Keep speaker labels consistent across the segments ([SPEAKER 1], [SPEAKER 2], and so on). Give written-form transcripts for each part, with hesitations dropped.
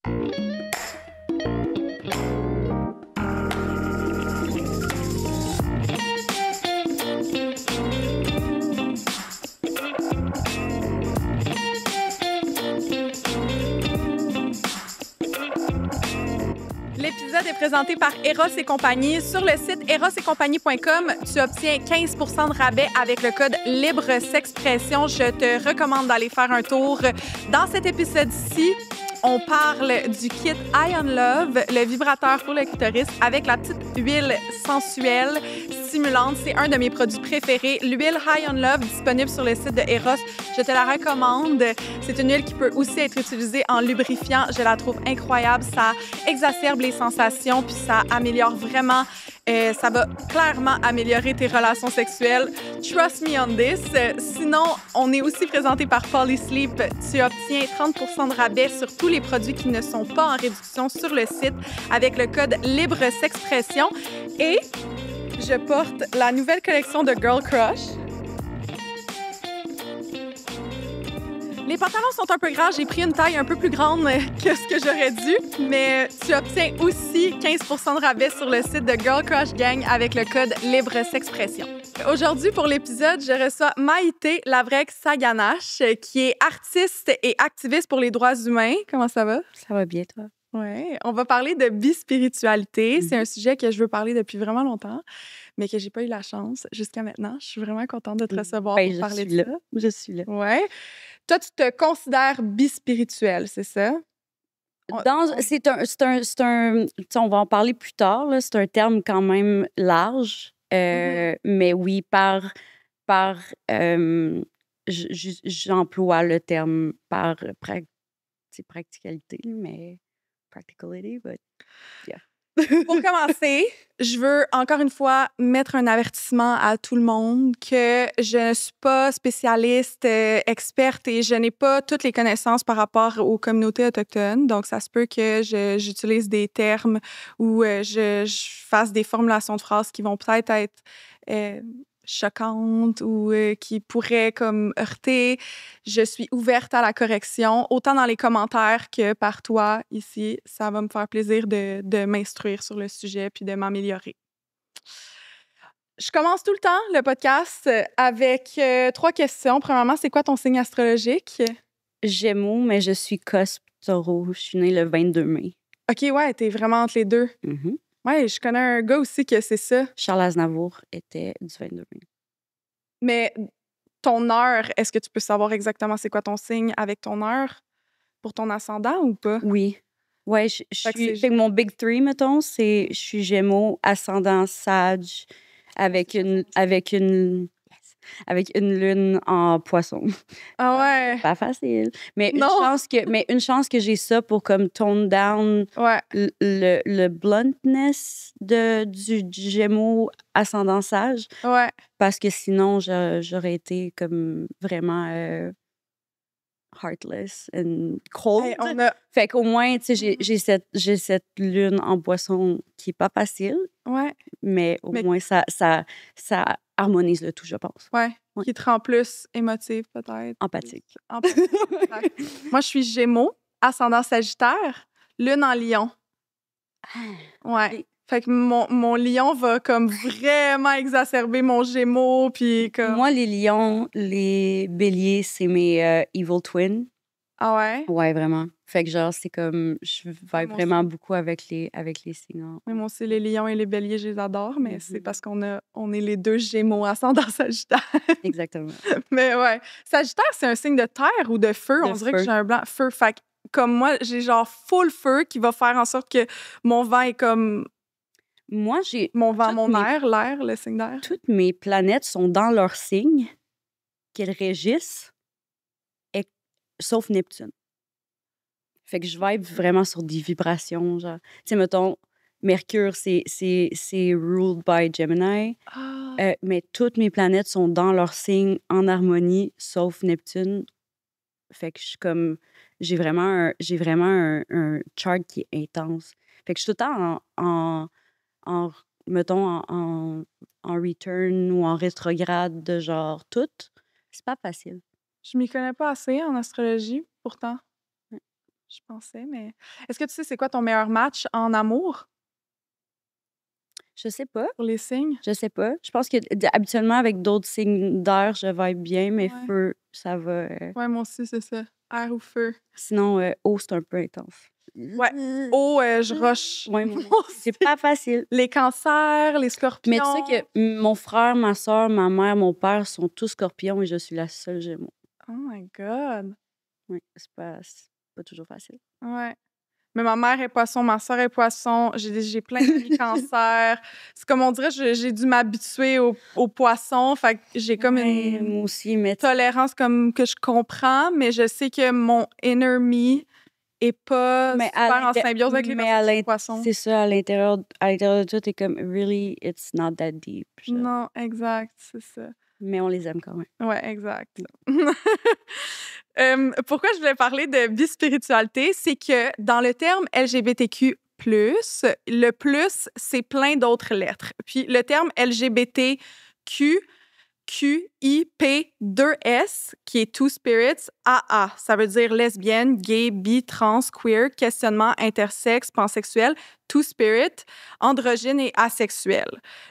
[SPEAKER 1] L'épisode est présenté par Eros et compagnie. Sur le site erosetcompagnie.com, tu obtiens 15 de rabais avec le code LIBRESEXPRESSION. Je te recommande d'aller faire un tour. Dans cet épisode-ci, on parle du kit High on Love, le vibrateur pour le clitoris avec la petite huile sensuelle stimulante. C'est un de mes produits préférés. L'huile High on Love, disponible sur le site de Eros. Je te la recommande. C'est une huile qui peut aussi être utilisée en lubrifiant. Je la trouve incroyable. Ça exacerbe les sensations puis ça améliore vraiment. Ça va clairement améliorer tes relations sexuelles. Trust me on this. Sinon, on est aussi présenté par Polysleep. Tu obtiens 30 de rabais sur tous les produits qui ne sont pas en réduction sur le site avec le code LIBRESEXPRESSION. Et je porte la nouvelle collection de Girl Crush. Les pantalons sont un peu grands. J'ai pris une taille un peu plus grande que ce que j'aurais dû, mais tu obtiens aussi 15 de rabais sur le site de Girl Crush Gang avec le code LIBRESEXPRESSION. Aujourd'hui, pour l'épisode, je reçois Maïté Lavrec-Saganache, qui est artiste et activiste pour les droits humains. Comment ça va?
[SPEAKER 2] Ça va bien, toi?
[SPEAKER 1] Oui. On va parler de bispiritualité. C'est un sujet que je veux parler depuis vraiment longtemps, mais que j'ai pas eu la chance jusqu'à maintenant. Je suis vraiment contente de te recevoir pour parler de ça.
[SPEAKER 2] Je suis là.
[SPEAKER 1] Oui. Toi, tu te considères bispirituel, c'est ça?
[SPEAKER 2] C'est un on va en parler plus tard, là, c'est un terme quand même large, mais oui, j'emploie le terme par practicalité, mais practicality, but yeah.
[SPEAKER 1] Pour commencer, je veux encore une fois mettre un avertissement à tout le monde que je ne suis pas spécialiste, experte et je n'ai pas toutes les connaissances par rapport aux communautés autochtones. Donc, ça se peut que j'utilise des termes ou je fasse des formulations de phrases qui vont peut-être être choquantes ou qui pourraient comme heurter. Je suis ouverte à la correction, autant dans les commentaires que par toi ici. Ça va me faire plaisir de m'instruire sur le sujet puis de m'améliorer. Je commence tout le temps le podcast avec 3 questions. Premièrement, c'est quoi ton signe astrologique?
[SPEAKER 2] Gémeaux, mais je suis cospe taureau. Je suis née le 22 mai.
[SPEAKER 1] OK, ouais, t'es vraiment entre les deux.
[SPEAKER 2] Mm-hmm.
[SPEAKER 1] Ouais, je connais un gars aussi que c'est ça.
[SPEAKER 2] Charles Aznavour était du 22 mai.
[SPEAKER 1] Mais ton heure, est-ce que tu peux savoir exactement c'est quoi ton signe avec ton heure pour ton ascendant ou pas?
[SPEAKER 2] Oui. Ouais, je suis... Fait que mon big 3, mettons, c'est je suis Gémeaux, ascendant Sage, avec une lune en Poisson.
[SPEAKER 1] Ah ouais.
[SPEAKER 2] Pas facile. Mais une chance que j'ai ça pour comme tone down le bluntness du Gémeaux ascendant Sage.
[SPEAKER 1] Ouais.
[SPEAKER 2] Parce que sinon, j'aurais été comme vraiment heartless and cold.
[SPEAKER 1] Hey,
[SPEAKER 2] Fait qu'au moins, tu sais, j'ai cette lune en Poisson qui est pas facile.
[SPEAKER 1] Ouais.
[SPEAKER 2] Mais au moins, ça harmonise le tout, je pense.
[SPEAKER 1] Ouais. Qui te rend plus émotive, peut-être.
[SPEAKER 2] Empathique.
[SPEAKER 1] Moi, je suis Gémeaux, ascendant Sagittaire, lune en Lion. Ouais. Fait que mon lion va comme vraiment exacerber mon Gémeaux, puis comme...
[SPEAKER 2] Moi, les lions, les béliers, c'est mes evil twins.
[SPEAKER 1] Ah ouais?
[SPEAKER 2] Ouais, vraiment. Fait que genre, c'est comme... Je vibe vraiment beaucoup avec les signes.
[SPEAKER 1] Mais moi aussi, les lions et les béliers, je les adore, mais c'est parce qu'on est les deux Gémeaux ascendant Sagittaire.
[SPEAKER 2] Exactement.
[SPEAKER 1] Mais ouais. Sagittaire, c'est un signe de terre ou de feu? On dirait que j'ai un blanc feu. Fait que, comme moi, j'ai genre full feu qui va faire en sorte que mon vent est comme...
[SPEAKER 2] Moi, j'ai...
[SPEAKER 1] Mon vent, mon air, l'air, le signe d'air.
[SPEAKER 2] Toutes mes planètes sont dans leur signe qu'elles régissent, sauf Neptune. Fait que je vibe vraiment sur des vibrations, genre... Tu sais, mettons, Mercure, c'est ruled by Gemini. Mais toutes mes planètes sont dans leur signe en harmonie, sauf Neptune. Fait que je suis comme... J'ai vraiment un chart qui est intense. Fait que je suis tout le temps mettons, en return ou en rétrograde de genre tout. C'est pas facile.
[SPEAKER 1] Je m'y connais pas assez en astrologie, pourtant. je pensais, mais est-ce que tu sais c'est quoi ton meilleur match en amour
[SPEAKER 2] Je sais pas.
[SPEAKER 1] pour les signes?
[SPEAKER 2] Je sais pas. Je pense que habituellement, avec d'autres signes d'air, je vibe bien, mais
[SPEAKER 1] Ouais.
[SPEAKER 2] feu, ça va.
[SPEAKER 1] Ouais, moi aussi, c'est ça. Air ou feu.
[SPEAKER 2] Sinon, eau, c'est un peu intense.
[SPEAKER 1] Ouais. Eau, je rush.
[SPEAKER 2] Ouais,
[SPEAKER 1] Moi
[SPEAKER 2] c'est
[SPEAKER 1] aussi.
[SPEAKER 2] pas facile.
[SPEAKER 1] Les cancers, les
[SPEAKER 2] Mais tu sais
[SPEAKER 1] scorpions.
[SPEAKER 2] que mon frère, ma soeur, ma mère, mon père sont tous scorpions et je suis la seule Gémeaux.
[SPEAKER 1] Oh my God.
[SPEAKER 2] Oui, c'est pas toujours facile.
[SPEAKER 1] Ouais. Mais ma mère est poisson, ma soeur est poisson. J'ai plein d'amis cancers. C'est comme on dirait, j'ai dû m'habituer aux poissons. Fait que j'ai comme
[SPEAKER 2] Ouais,
[SPEAKER 1] une
[SPEAKER 2] moi aussi, mais tu-
[SPEAKER 1] tolérance comme que je comprends, mais je sais que mon inner me est pas
[SPEAKER 2] mais à
[SPEAKER 1] super en
[SPEAKER 2] l'inté-
[SPEAKER 1] symbiose avec les
[SPEAKER 2] mais à
[SPEAKER 1] personnes qui sont
[SPEAKER 2] l'int-
[SPEAKER 1] poissons.
[SPEAKER 2] c'est ça, à l'intérieur de toi, t'es comme, really, it's not that deep. genre.
[SPEAKER 1] Non, exact, c'est ça.
[SPEAKER 2] Mais on les aime quand même.
[SPEAKER 1] Ouais, exact. Pourquoi je voulais parler de bispiritualité, c'est que dans le terme LGBTQ+, le plus, c'est plein d'autres lettres. Puis le terme LGBTQ, QIP2S, qui est Two Spirits, AA, ça veut dire lesbienne, gay, bi, trans, queer, questionnement, intersexe, pansexuel, Two Spirit, androgyne et asexuel.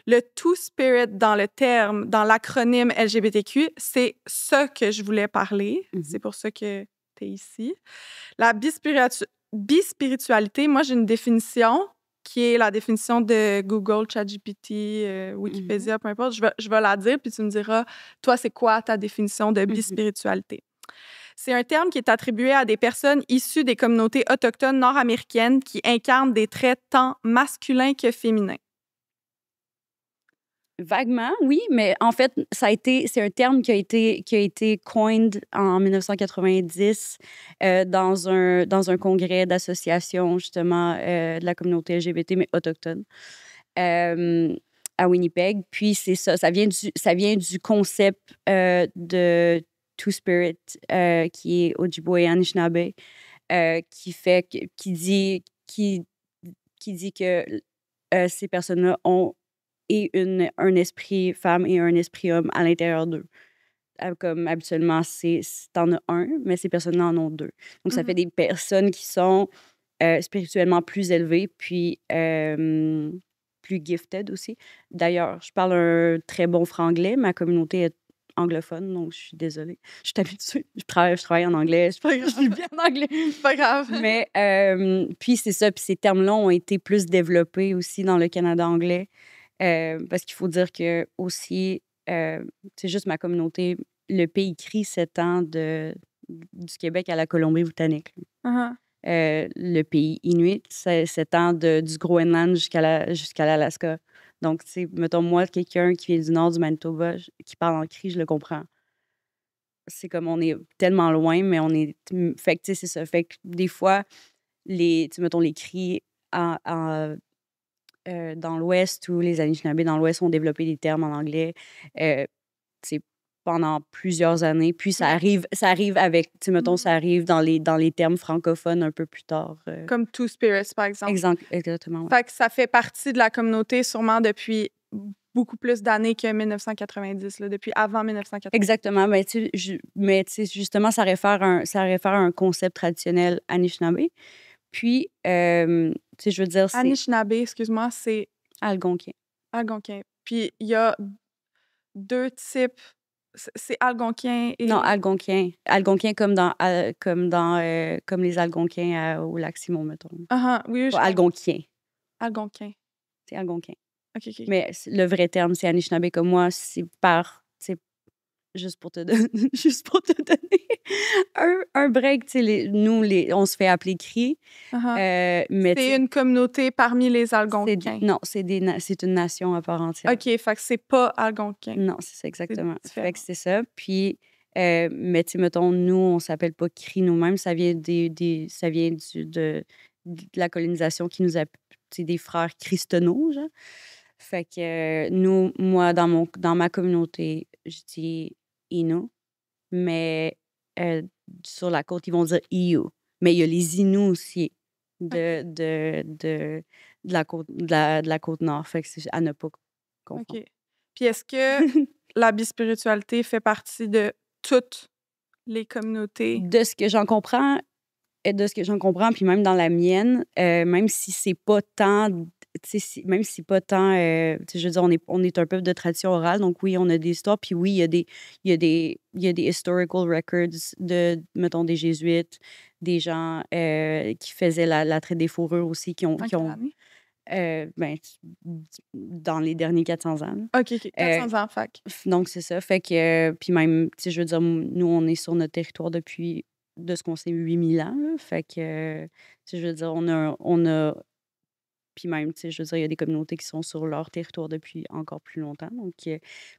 [SPEAKER 1] Le Two Spirit dans le terme, dans l'acronyme LGBTQ, c'est ce que je voulais parler.
[SPEAKER 2] Mhm.
[SPEAKER 1] C'est pour ça que tu es ici. La bispiritualité, moi, j'ai une définition qui est la définition de Google, ChatGPT, Wikipédia, peu importe. Je vais la dire, puis tu me diras, toi, c'est quoi ta définition de bispiritualité? C'est un terme qui est attribué à des personnes issues des communautés autochtones nord-américaines qui incarnent des traits tant masculins que féminins.
[SPEAKER 2] Vaguement, oui, mais en fait, c'est un terme qui a été coined en 1990 dans un congrès d'association, justement, de la communauté LGBT, mais autochtone, à Winnipeg. Puis c'est ça vient du concept de Two Spirit, qui est Ojibwe et Anishinaabe, qui dit que ces personnes-là ont un esprit femme et un esprit homme à l'intérieur d'eux. Comme habituellement, t'en as un, mais ces personnes-là en ont deux. Donc, ça fait des personnes qui sont spirituellement plus élevées, puis plus gifted aussi. D'ailleurs, je parle un très bon franglais. Ma communauté est anglophone, donc je suis désolée. Je suis habituée. Je travaille en anglais. Je suis bien en anglais.
[SPEAKER 1] C'est pas grave.
[SPEAKER 2] Mais, puis c'est ça. Puis ces termes-là ont été plus développés aussi dans le Canada anglais. Parce qu'il faut dire que aussi, c'est juste ma communauté, le pays crie s'étend du Québec à la Colombie-Britannique. Le pays inuit s'étend du Groenland jusqu'à l'Alaska. Donc, tu sais, mettons, moi, quelqu'un qui vient du nord du Manitoba, qui parle en cri, je le comprends. C'est comme on est tellement loin, mais on est... Fait que, tu sais, c'est ça. Fait que des fois, mettons, les cris dans l'Ouest ou les Anishinaabe dans l'Ouest ont développé des termes en anglais pendant plusieurs années. Puis ça arrive avec, mettons, ça arrive dans les termes francophones un peu plus tard.
[SPEAKER 1] Comme Two Spirits, par exemple.
[SPEAKER 2] Exactement. Ouais.
[SPEAKER 1] Fait que ça fait partie de la communauté sûrement depuis beaucoup plus d'années que 1990, là, depuis avant 1990.
[SPEAKER 2] Exactement. Mais tu sais, justement, ça réfère à un concept traditionnel Anishinaabe. Puis, tu sais, je veux dire, c'est...
[SPEAKER 1] Anishinaabe, excuse-moi, c'est...
[SPEAKER 2] Algonquin.
[SPEAKER 1] Algonquin. Puis, il y a deux types. C'est algonquin et...
[SPEAKER 2] Non, algonquin. Algonquin comme les Algonquins au lac Simon, mettons.
[SPEAKER 1] Oui,
[SPEAKER 2] Pas algonquin.
[SPEAKER 1] Algonquin.
[SPEAKER 2] C'est algonquin.
[SPEAKER 1] OK.
[SPEAKER 2] Mais le vrai terme, c'est Anishinaabe comme moi. C'est juste pour te donner un break. Nous, on se fait appeler CRI. Mais
[SPEAKER 1] c'est une communauté parmi les Algonquins.
[SPEAKER 2] Non, c'est une nation à part entière.
[SPEAKER 1] OK, fait que c'est pas Algonquin.
[SPEAKER 2] Non, c'est ça, exactement. Fait que c'est ça. Puis, mais tu sais, mettons, nous, on s'appelle pas CRI nous-mêmes. Ça vient de la colonisation qui nous a... des frères christonots, genre. Fait que moi, dans ma communauté, je dis Innu, mais sur la côte, ils vont dire Iu. Mais il y a les Inuits aussi de la côte nord. Fait que c'est à ne pas confondre.
[SPEAKER 1] OK. Puis est-ce que la bispiritualité fait partie de toutes les communautés?
[SPEAKER 2] De ce que j'en comprends, de ce que j'en comprends, puis même dans la mienne, même si c'est pas tant, même si c'est pas tant, je veux dire, on est un peuple de tradition orale, donc oui, on a des histoires, puis oui, il y a des historical records de, mettons, des Jésuites, des gens qui faisaient la traite des fourrures aussi,
[SPEAKER 1] En quelle année?
[SPEAKER 2] Ben, dans les derniers 400 ans.
[SPEAKER 1] OK. 400 ans, fac.
[SPEAKER 2] Donc, c'est ça. Fait que, puis même, tu sais, je veux dire, nous, on est sur notre territoire depuis, de ce qu'on sait, 8000 ans. Là. Fait que, tu sais, je veux dire, on a puis même, tu sais, je veux dire, il y a des communautés qui sont sur leur territoire depuis encore plus longtemps. Donc,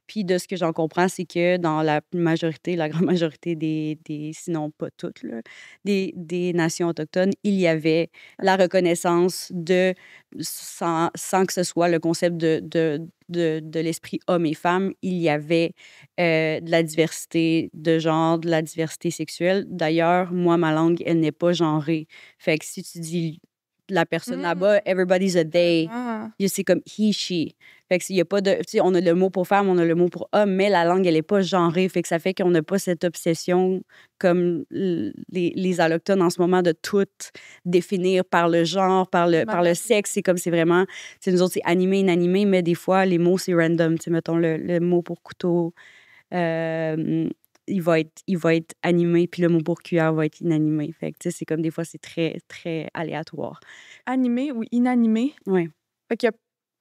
[SPEAKER 2] puis de ce que j'en comprends, c'est que dans la majorité, la grande majorité sinon pas toutes, là, des nations autochtones, il y avait la reconnaissance sans que ce soit le concept de l'esprit homme et femme, il y avait de la diversité de genre, de la diversité sexuelle. D'ailleurs, moi, ma langue, elle n'est pas genrée. Fait que si tu dis la personne là-bas, everybody's a they.
[SPEAKER 1] Ah.
[SPEAKER 2] C'est comme he, she. Fait que s'il y a pas de. Tu sais, on a le mot pour femme, on a le mot pour homme, mais la langue, elle est pas genrée. Fait que ça fait qu'on n'a pas cette obsession comme les Allochtones en ce moment de tout définir par le genre, par le sexe. C'est comme c'est vraiment. Nous autres, c'est animé, inanimé, mais des fois, les mots, c'est random. Tu sais, mettons le mot pour couteau. Il va être animé, puis le mot pour cuillère va être inanimé. Fait que, tu sais, c'est comme des fois, c'est très, très aléatoire.
[SPEAKER 1] Animé ou inanimé?
[SPEAKER 2] Oui.
[SPEAKER 1] Fait qu'il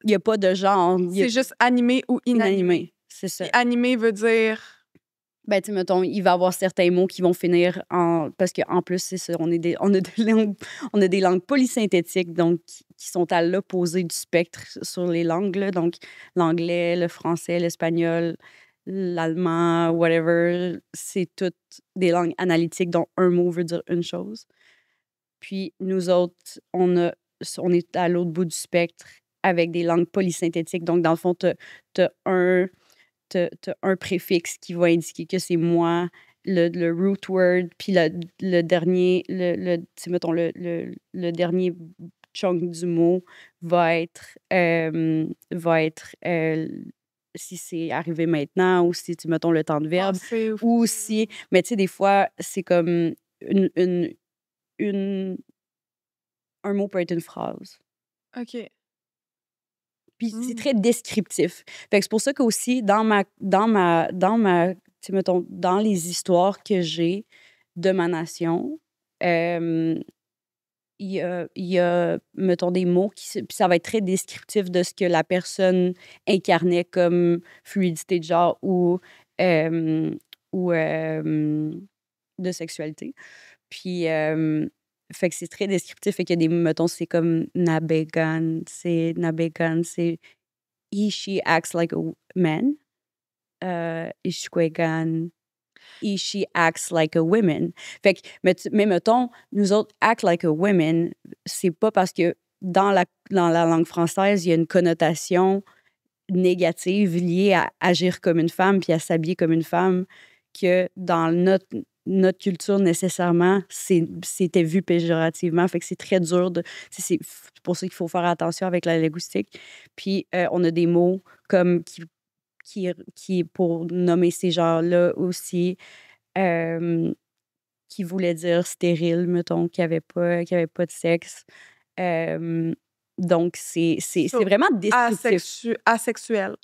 [SPEAKER 2] il n'y a pas de genre.
[SPEAKER 1] C'est juste animé ou inanimé.
[SPEAKER 2] C'est ça.
[SPEAKER 1] Et animé veut dire...
[SPEAKER 2] Ben, tu sais, mettons, il va y avoir certains mots qui vont finir en... Parce qu'en plus, c'est ça, on a des langues polysynthétiques, donc qui sont à l'opposé du spectre sur les langues, là. Donc, l'anglais, le français, l'espagnol, l'allemand, whatever, c'est toutes des langues analytiques dont un mot veut dire une chose. Puis nous autres, on est à l'autre bout du spectre avec des langues polysynthétiques. Donc, dans le fond, t'as un préfixe qui va indiquer que c'est moi, le root word, puis le dernier, mettons, le dernier chunk du mot va être si c'est arrivé maintenant ou si, mettons, le temps de verbe. Ou si... Mais tu sais, des fois, c'est comme un mot peut être une phrase.
[SPEAKER 1] OK.
[SPEAKER 2] Puis c'est très descriptif. Fait que c'est pour ça qu'aussi, tu sais, mettons, dans les histoires que j'ai de ma nation, il y a, mettons, des mots puis ça va être très descriptif de ce que la personne incarnait comme fluidité de genre ou de sexualité. Puis, fait que c'est très descriptif. Fait qu'il y a des, mettons, c'est comme Nabegan, c'est he, she acts like a man. Ishkwegan, he, she acts like a woman. Fait que, mais mettons, nous autres, act like a woman, c'est pas parce que dans la langue française, il y a une connotation négative liée à agir comme une femme puis à s'habiller comme une femme que dans notre culture, nécessairement, c'était vu péjorativement. Fait que c'est très dur c'est pour ça qu'il faut faire attention avec la linguistique. Puis, on a des mots comme qui pour nommer ces genres-là aussi, qui voulaient dire stérile, mettons, qui n'avaient pas de sexe. Donc, c'est vraiment descriptif.
[SPEAKER 1] Asexuel.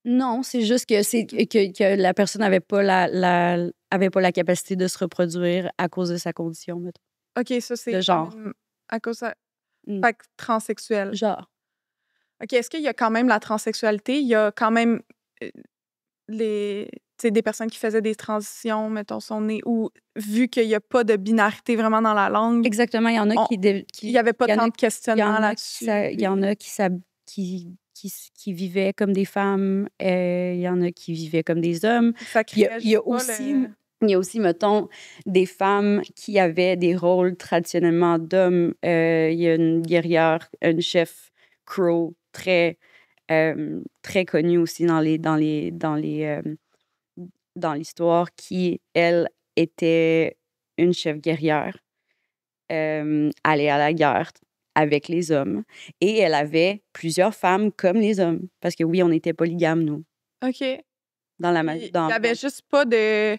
[SPEAKER 2] Non, c'est juste que la personne n'avait pas la capacité de se reproduire à cause de sa condition, mettons.
[SPEAKER 1] OK, ça, c'est...
[SPEAKER 2] De genre.
[SPEAKER 1] À cause de... Fait que transsexuel.
[SPEAKER 2] Genre.
[SPEAKER 1] OK, est-ce qu'il y a quand même la transsexualité? Il y a quand même des personnes qui faisaient des transitions, mettons, sont nées, ou vu qu'il n'y a pas de binarité vraiment dans la langue...
[SPEAKER 2] Exactement, il y en a
[SPEAKER 1] il n'y avait pas tant de questionnements là-dessus.
[SPEAKER 2] Il y en a qui vivaient comme des femmes, il y en a qui vivaient comme des hommes. Il y a aussi, mettons, des femmes qui avaient des rôles traditionnellement d'hommes. Il y a une guerrière, une chef Crow, très connue aussi dans l'histoire, qui, elle, était une chef guerrière, allée à la guerre avec les hommes. Et elle avait plusieurs femmes comme les hommes. Parce que oui, on était polygames, nous.
[SPEAKER 1] OK.
[SPEAKER 2] Il
[SPEAKER 1] n'y avait juste pas de...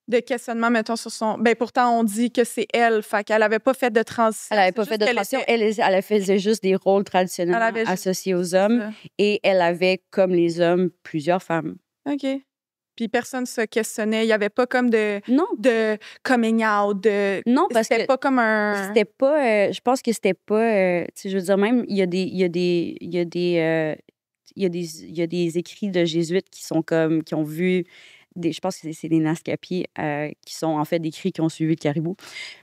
[SPEAKER 1] de questionnement, mettons, sur son... Ben, pourtant, on dit que c'est elle, fait qu'elle avait pas fait de transition.
[SPEAKER 2] Elle n'avait
[SPEAKER 1] c'est
[SPEAKER 2] pas
[SPEAKER 1] juste
[SPEAKER 2] fait de
[SPEAKER 1] qu'elle
[SPEAKER 2] transition.
[SPEAKER 1] était-
[SPEAKER 2] Elle faisait juste des rôles
[SPEAKER 1] Elle
[SPEAKER 2] traditionnellement
[SPEAKER 1] avait juste...
[SPEAKER 2] associés aux
[SPEAKER 1] c'est
[SPEAKER 2] hommes.
[SPEAKER 1] ça.
[SPEAKER 2] Et elle avait, comme les hommes, plusieurs femmes.
[SPEAKER 1] OK. Puis personne se questionnait. Il y avait pas comme
[SPEAKER 2] Non,
[SPEAKER 1] de coming out, de...
[SPEAKER 2] non, parce
[SPEAKER 1] C'était
[SPEAKER 2] que
[SPEAKER 1] pas comme un...
[SPEAKER 2] c'était pas... je pense que c'était pas... tu sais, je veux dire, même, il y a des... Il y a des... Il y a des... il y a des écrits de jésuites qui sont comme... qui ont vu... je pense que c'est des Naskapi qui sont en fait des cris qui ont suivi le caribou,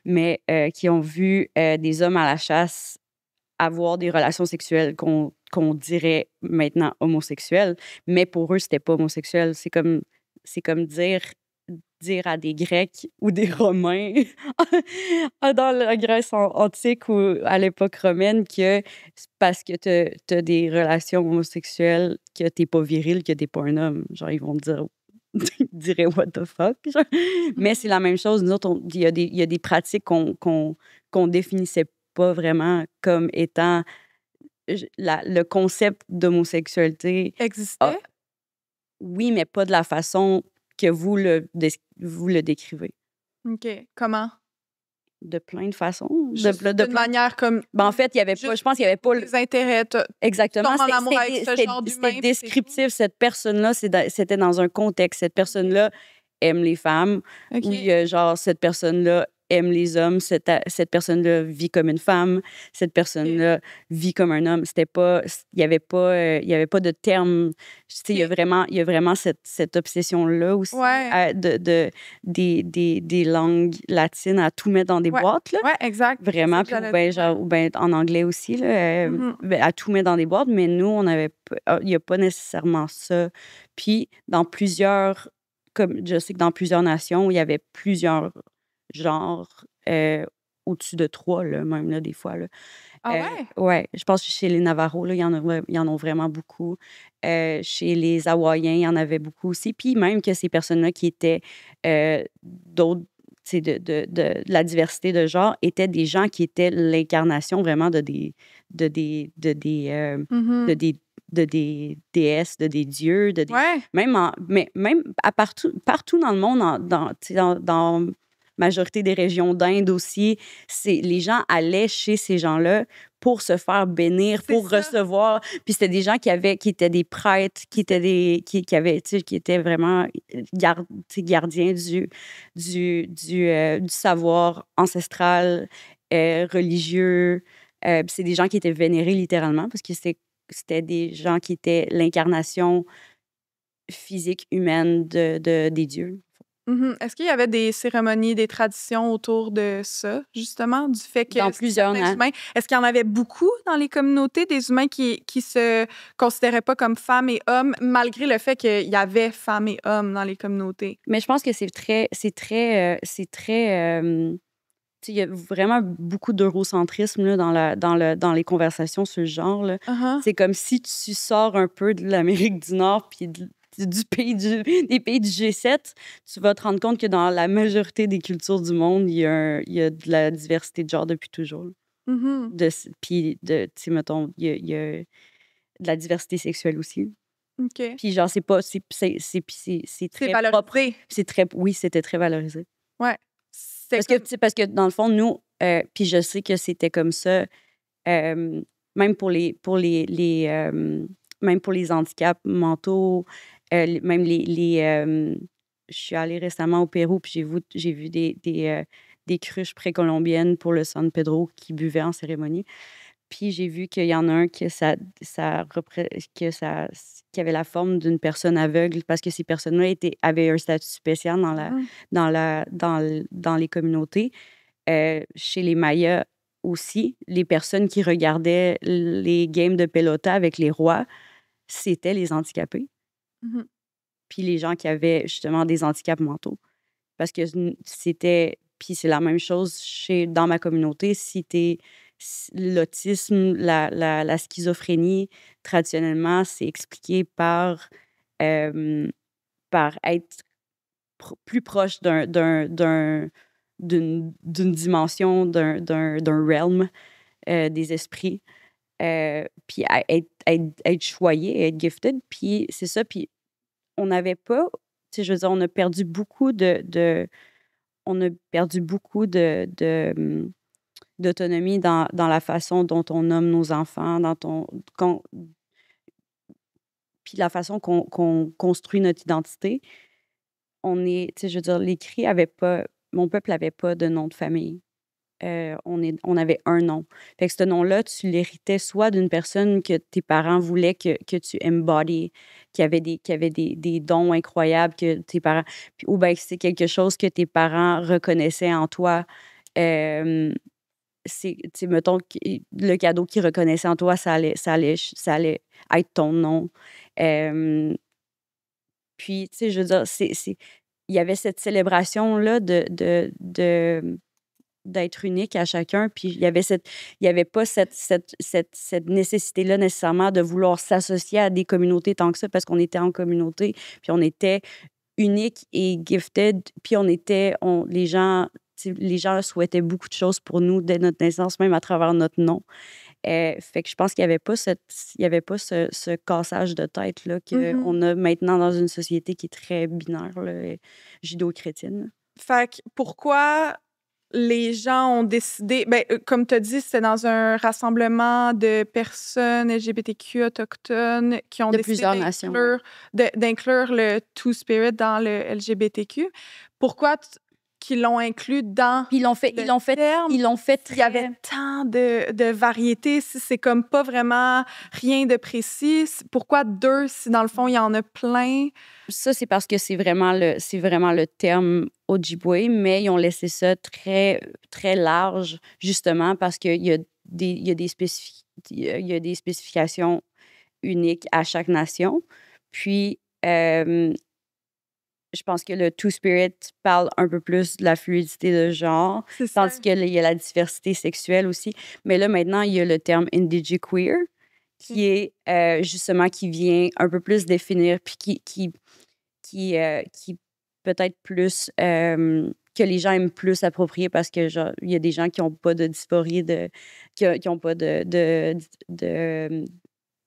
[SPEAKER 2] mais qui ont vu des hommes à la chasse avoir des relations sexuelles qu'on dirait maintenant homosexuelles, mais pour eux, c'était pas homosexuel. C'est comme dire à des Grecs ou des Romains dans la Grèce antique ou à l'époque romaine que c'est parce que t'as des relations homosexuelles que t'es pas viril, que t'es pas un homme. Genre, ils vont te dire ils diraient what the fuck. Genre. Mais c'est la même chose. Nous autres, il y a des pratiques qu'on définissait pas vraiment comme étant le concept d'homosexualité.
[SPEAKER 1] Existait?
[SPEAKER 2] Oui, mais pas de la façon que vous le décrivez.
[SPEAKER 1] OK. Comment?
[SPEAKER 2] De plein de façons.
[SPEAKER 1] Juste
[SPEAKER 2] De
[SPEAKER 1] d'une
[SPEAKER 2] plein...
[SPEAKER 1] manière comme...
[SPEAKER 2] Ben, en fait, il y avait pas,
[SPEAKER 1] Juste
[SPEAKER 2] je pense qu'il y avait pas...
[SPEAKER 1] les intérêts.
[SPEAKER 2] Exactement.
[SPEAKER 1] tombes en amour avec ce genre d'humain,
[SPEAKER 2] C'était
[SPEAKER 1] puis
[SPEAKER 2] descriptif. Cette personne-là, c'était dans un contexte. Cette personne-là aime les femmes.
[SPEAKER 1] OK.
[SPEAKER 2] Ou il y a genre, cette personne-là aime les hommes. Cette personne-là vit comme une femme. Cette personne-là vit comme un homme. C'était pas... Il y avait pas de terme. Tu sais, il y a vraiment cette obsession-là aussi
[SPEAKER 1] Ouais.
[SPEAKER 2] des langues latines à tout mettre dans des
[SPEAKER 1] Ouais.
[SPEAKER 2] boîtes, là.
[SPEAKER 1] Ouais, exact.
[SPEAKER 2] Vraiment,
[SPEAKER 1] C'est
[SPEAKER 2] puis
[SPEAKER 1] ça que j'allais dire.
[SPEAKER 2] ou ben en anglais aussi, là,
[SPEAKER 1] Mhm.
[SPEAKER 2] à tout mettre dans des boîtes, mais nous, on avait il n'y a pas nécessairement ça. Puis, dans plusieurs, comme je sais que dans plusieurs nations, il y avait plusieurs genres, au-dessus de 3, là, même, là, des fois, là.
[SPEAKER 1] Ah ouais?
[SPEAKER 2] Ouais, je pense que chez les Navajos, là, il y en a vraiment beaucoup. Chez les Hawaïens, il y en avait beaucoup aussi. Puis même que ces personnes-là qui étaient d'autres, tu sais, de la diversité de genre, étaient des gens qui étaient l'incarnation vraiment de des
[SPEAKER 1] Mhm.
[SPEAKER 2] de des déesses, de des dieux, de des...
[SPEAKER 1] Ouais.
[SPEAKER 2] Même partout dans le monde, tu sais, dans majorité des régions d'Inde aussi, les gens allaient chez ces gens-là pour se faire bénir,
[SPEAKER 1] C'est
[SPEAKER 2] pour
[SPEAKER 1] ça.
[SPEAKER 2] recevoir. Puis c'était des gens qui étaient des prêtres, qui étaient vraiment gardiens du savoir ancestral, religieux. Puis c'est des gens qui étaient vénérés littéralement parce que c'était des gens qui étaient l'incarnation physique humaine des dieux.
[SPEAKER 1] Mhm. Est-ce qu'il y avait des cérémonies, des traditions autour de ça, justement, du fait que
[SPEAKER 2] Dans plusieurs,
[SPEAKER 1] certains
[SPEAKER 2] hein.
[SPEAKER 1] humains... Est-ce qu'il y en avait beaucoup dans les communautés, des humains qui se considéraient pas comme femmes et hommes, malgré le fait qu'il y avait femmes et hommes dans les communautés?
[SPEAKER 2] Mais je pense que c'est très, tu sais, il y a vraiment beaucoup d'eurocentrisme là, dans les conversations sur le genre, là.
[SPEAKER 1] Uh-huh.
[SPEAKER 2] C'est comme si tu sors un peu de l'Amérique du Nord puis des pays du G7, tu vas te rendre compte que dans la majorité des cultures du monde, il y a de la diversité de genre depuis toujours.
[SPEAKER 1] Mhm.
[SPEAKER 2] Puis, tu sais, mettons, il y a de la diversité sexuelle aussi.
[SPEAKER 1] OK.
[SPEAKER 2] Puis genre, c'est très
[SPEAKER 1] C'est
[SPEAKER 2] propre.
[SPEAKER 1] valorisé.
[SPEAKER 2] Oui, c'était très valorisé.
[SPEAKER 1] Ouais.
[SPEAKER 2] Parce que dans le fond, nous, puis je sais que c'était comme ça, même pour même pour les handicaps mentaux, même je suis allée récemment au Pérou, puis j'ai vu des cruches précolombiennes pour le San Pedro qui buvaient en cérémonie. Puis j'ai vu qu'il y en a un qui avait la forme d'une personne aveugle parce que ces personnes-là avaient un statut spécial dans les communautés. Chez les Mayas aussi, les personnes qui regardaient les games de pelota avec les rois, c'était les handicapés.
[SPEAKER 1] Mhm.
[SPEAKER 2] Puis les gens qui avaient justement des handicaps mentaux. Parce que c'était... Puis c'est la même chose dans ma communauté. Si t'es l'autisme, la schizophrénie, traditionnellement, c'est expliqué par être plus proche d'une dimension, d'un realm des esprits, puis être choyé, être gifted. Puis c'est ça, puis on n'avait pas sais, je veux dire, on a perdu beaucoup d'autonomie dans la façon dont on nomme nos enfants, puis la façon qu'on construit notre identité. Tu sais, je veux dire, mon peuple n'avait pas de nom de famille. On avait un nom. Fait que ce nom-là, tu l'héritais soit d'une personne que tes parents voulaient que tu embodies, qui avait des dons incroyables que tes parents... ou bien c'est quelque chose que tes parents reconnaissaient en toi. Tu sais, mettons, le cadeau qu'ils reconnaissaient en toi, ça allait être ton nom. Puis, tu sais, je veux dire, il y avait cette célébration-là d'être unique à chacun. Puis il y avait pas cette nécessité-là nécessairement de vouloir s'associer à des communautés tant que ça, parce qu'on était en communauté, puis on était unique et gifted, puis les gens souhaitaient beaucoup de choses pour nous dès notre naissance, même à travers notre nom. Fait que je pense qu'il y avait pas ce cassage de tête là qu'on a maintenant dans une société qui est très binaire, là, judéo-chrétienne.
[SPEAKER 1] Fait que pourquoi les gens ont décidé, ben, comme tu as dit, c'était dans un rassemblement de personnes LGBTQ autochtones qui ont
[SPEAKER 2] De
[SPEAKER 1] décidé
[SPEAKER 2] plusieurs nations.
[SPEAKER 1] d'inclure le Two-Spirit dans le LGBTQ. Pourquoi qu'ils l'ont inclus dans
[SPEAKER 2] Puis ils l'ont fait
[SPEAKER 1] terme?
[SPEAKER 2] il
[SPEAKER 1] Il y avait tant de variétés, si c'est comme pas vraiment rien de précis. Pourquoi 2 si dans le fond il y en a plein?
[SPEAKER 2] Ça, c'est parce que c'est vraiment le terme Ojibwe, mais ils ont laissé ça très, très large, justement, parce qu'il y a des spécifications uniques à chaque nation. Puis, je pense que le Two-Spirit parle un peu plus de la fluidité de genre,
[SPEAKER 1] C'est ça.
[SPEAKER 2] tandis qu'il y a la diversité sexuelle aussi. Mais là, maintenant, il y a le terme indigiqueer, qui est justement, qui vient un peu plus définir, puis qui peut-être plus que les gens aiment plus approprier parce que genre il y a des gens qui n'ont pas de dysphorie qui ont pas de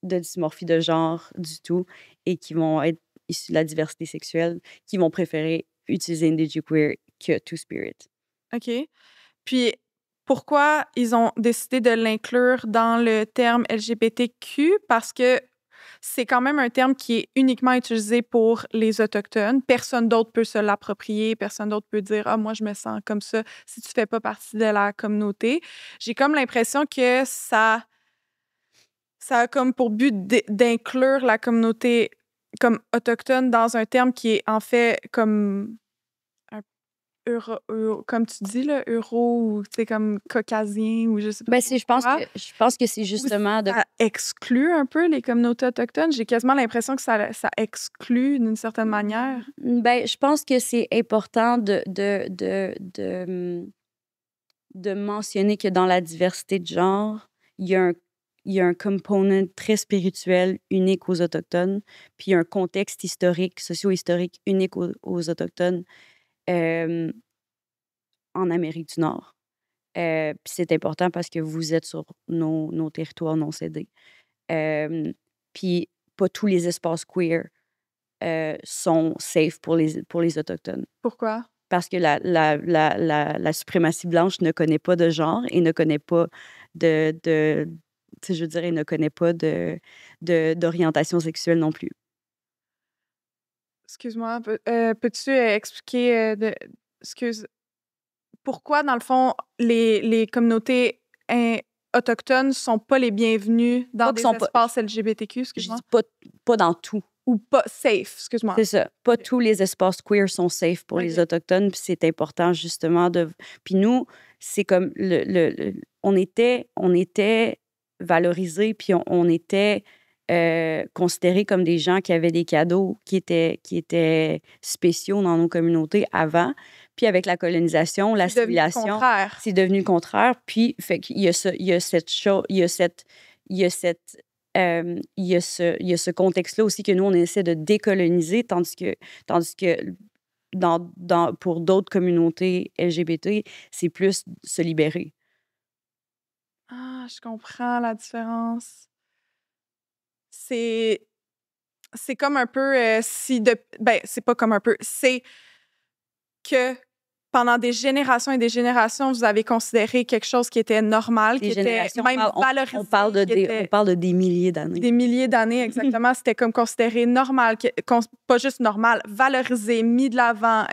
[SPEAKER 2] dysmorphie de genre du tout et qui vont être issus de la diversité sexuelle, qui vont préférer utiliser indigiqueer que Two-Spirit.
[SPEAKER 1] OK. Puis pourquoi ils ont décidé de l'inclure dans le terme LGBTQ? Parce que c'est quand même un terme qui est uniquement utilisé pour les Autochtones. Personne d'autre peut se l'approprier. Personne d'autre peut dire « Ah, moi, je me sens comme ça si tu fais pas partie de la communauté. » J'ai comme l'impression que ça a comme pour but d'inclure la communauté comme autochtone dans un terme qui est en fait comme comme tu dis, là, ou tu sais, comme caucasien ou je sais pas
[SPEAKER 2] Ben,
[SPEAKER 1] quoi.
[SPEAKER 2] je pense que c'est justement de...
[SPEAKER 1] Ça exclut un peu les communautés autochtones. J'ai quasiment l'impression que ça exclut d'une certaine manière.
[SPEAKER 2] Ben, je pense que c'est important de mentionner que dans la diversité de genre, il y a un component très spirituel unique aux Autochtones, puis il y a un contexte historique, socio-historique unique aux Autochtones en Amérique du Nord. Puis c'est important parce que vous êtes sur nos territoires non cédés. Puis pas tous les espaces queer sont safe pour les Autochtones.
[SPEAKER 1] Pourquoi?
[SPEAKER 2] Parce que la suprématie blanche ne connaît pas de genre et ne connaît pas tu sais, je dirais, ne connaît pas d'orientation sexuelle non plus.
[SPEAKER 1] Excuse-moi, peux-tu expliquer pourquoi, dans le fond, les communautés autochtones sont pas les bienvenues dans des espaces LGBTQ,
[SPEAKER 2] Je
[SPEAKER 1] excuse-moi?
[SPEAKER 2] dis pas dans tout.
[SPEAKER 1] Ou pas safe, excuse-moi.
[SPEAKER 2] C'est ça. Pas tous les espaces queer sont safe pour les
[SPEAKER 1] OK.
[SPEAKER 2] Autochtones, puis c'est important justement de... Puis nous, c'est comme on était valorisés, puis on était considérés comme des gens qui avaient des cadeaux qui étaient spéciaux dans nos communautés avant. Puis avec la colonisation, l'assimilation, c'est devenu le contraire. Puis fait qu'il y a ce contexte-là aussi que nous, on essaie de décoloniser, tandis que pour d'autres communautés LGBT, c'est plus se libérer.
[SPEAKER 1] Ah, je comprends la différence. C'est c'est comme un peu ben, c'est pas comme un peu, c'est que pendant des générations et des générations, vous avez considéré quelque chose qui était normal,
[SPEAKER 2] Des
[SPEAKER 1] qui était
[SPEAKER 2] générations,
[SPEAKER 1] même valorisé,
[SPEAKER 2] on parle
[SPEAKER 1] qui était
[SPEAKER 2] on parle de des milliers d'années.
[SPEAKER 1] des milliers d'années, exactement. C'était comme considéré normal, pas juste normal, valorisé, mis de l'avant,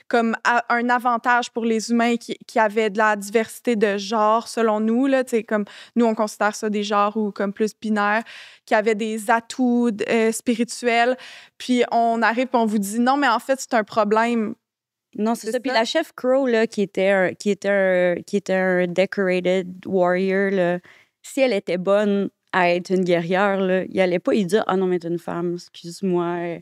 [SPEAKER 1] comme un avantage pour les humains qui avaient de la diversité de genres, selon nous. Là, comme nous, on considère ça des genres ou comme plus binaires, qui avaient des atouts spirituels. Puis on arrive et on vous dit non, mais en fait, c'est un problème.
[SPEAKER 2] Non, c'est ça. Puis la chef Crow, là, qui était un decorated warrior, là, si elle était bonne à être une guerrière, là, il allait pas y dire « Ah non, mais t'es une femme, excuse-moi. »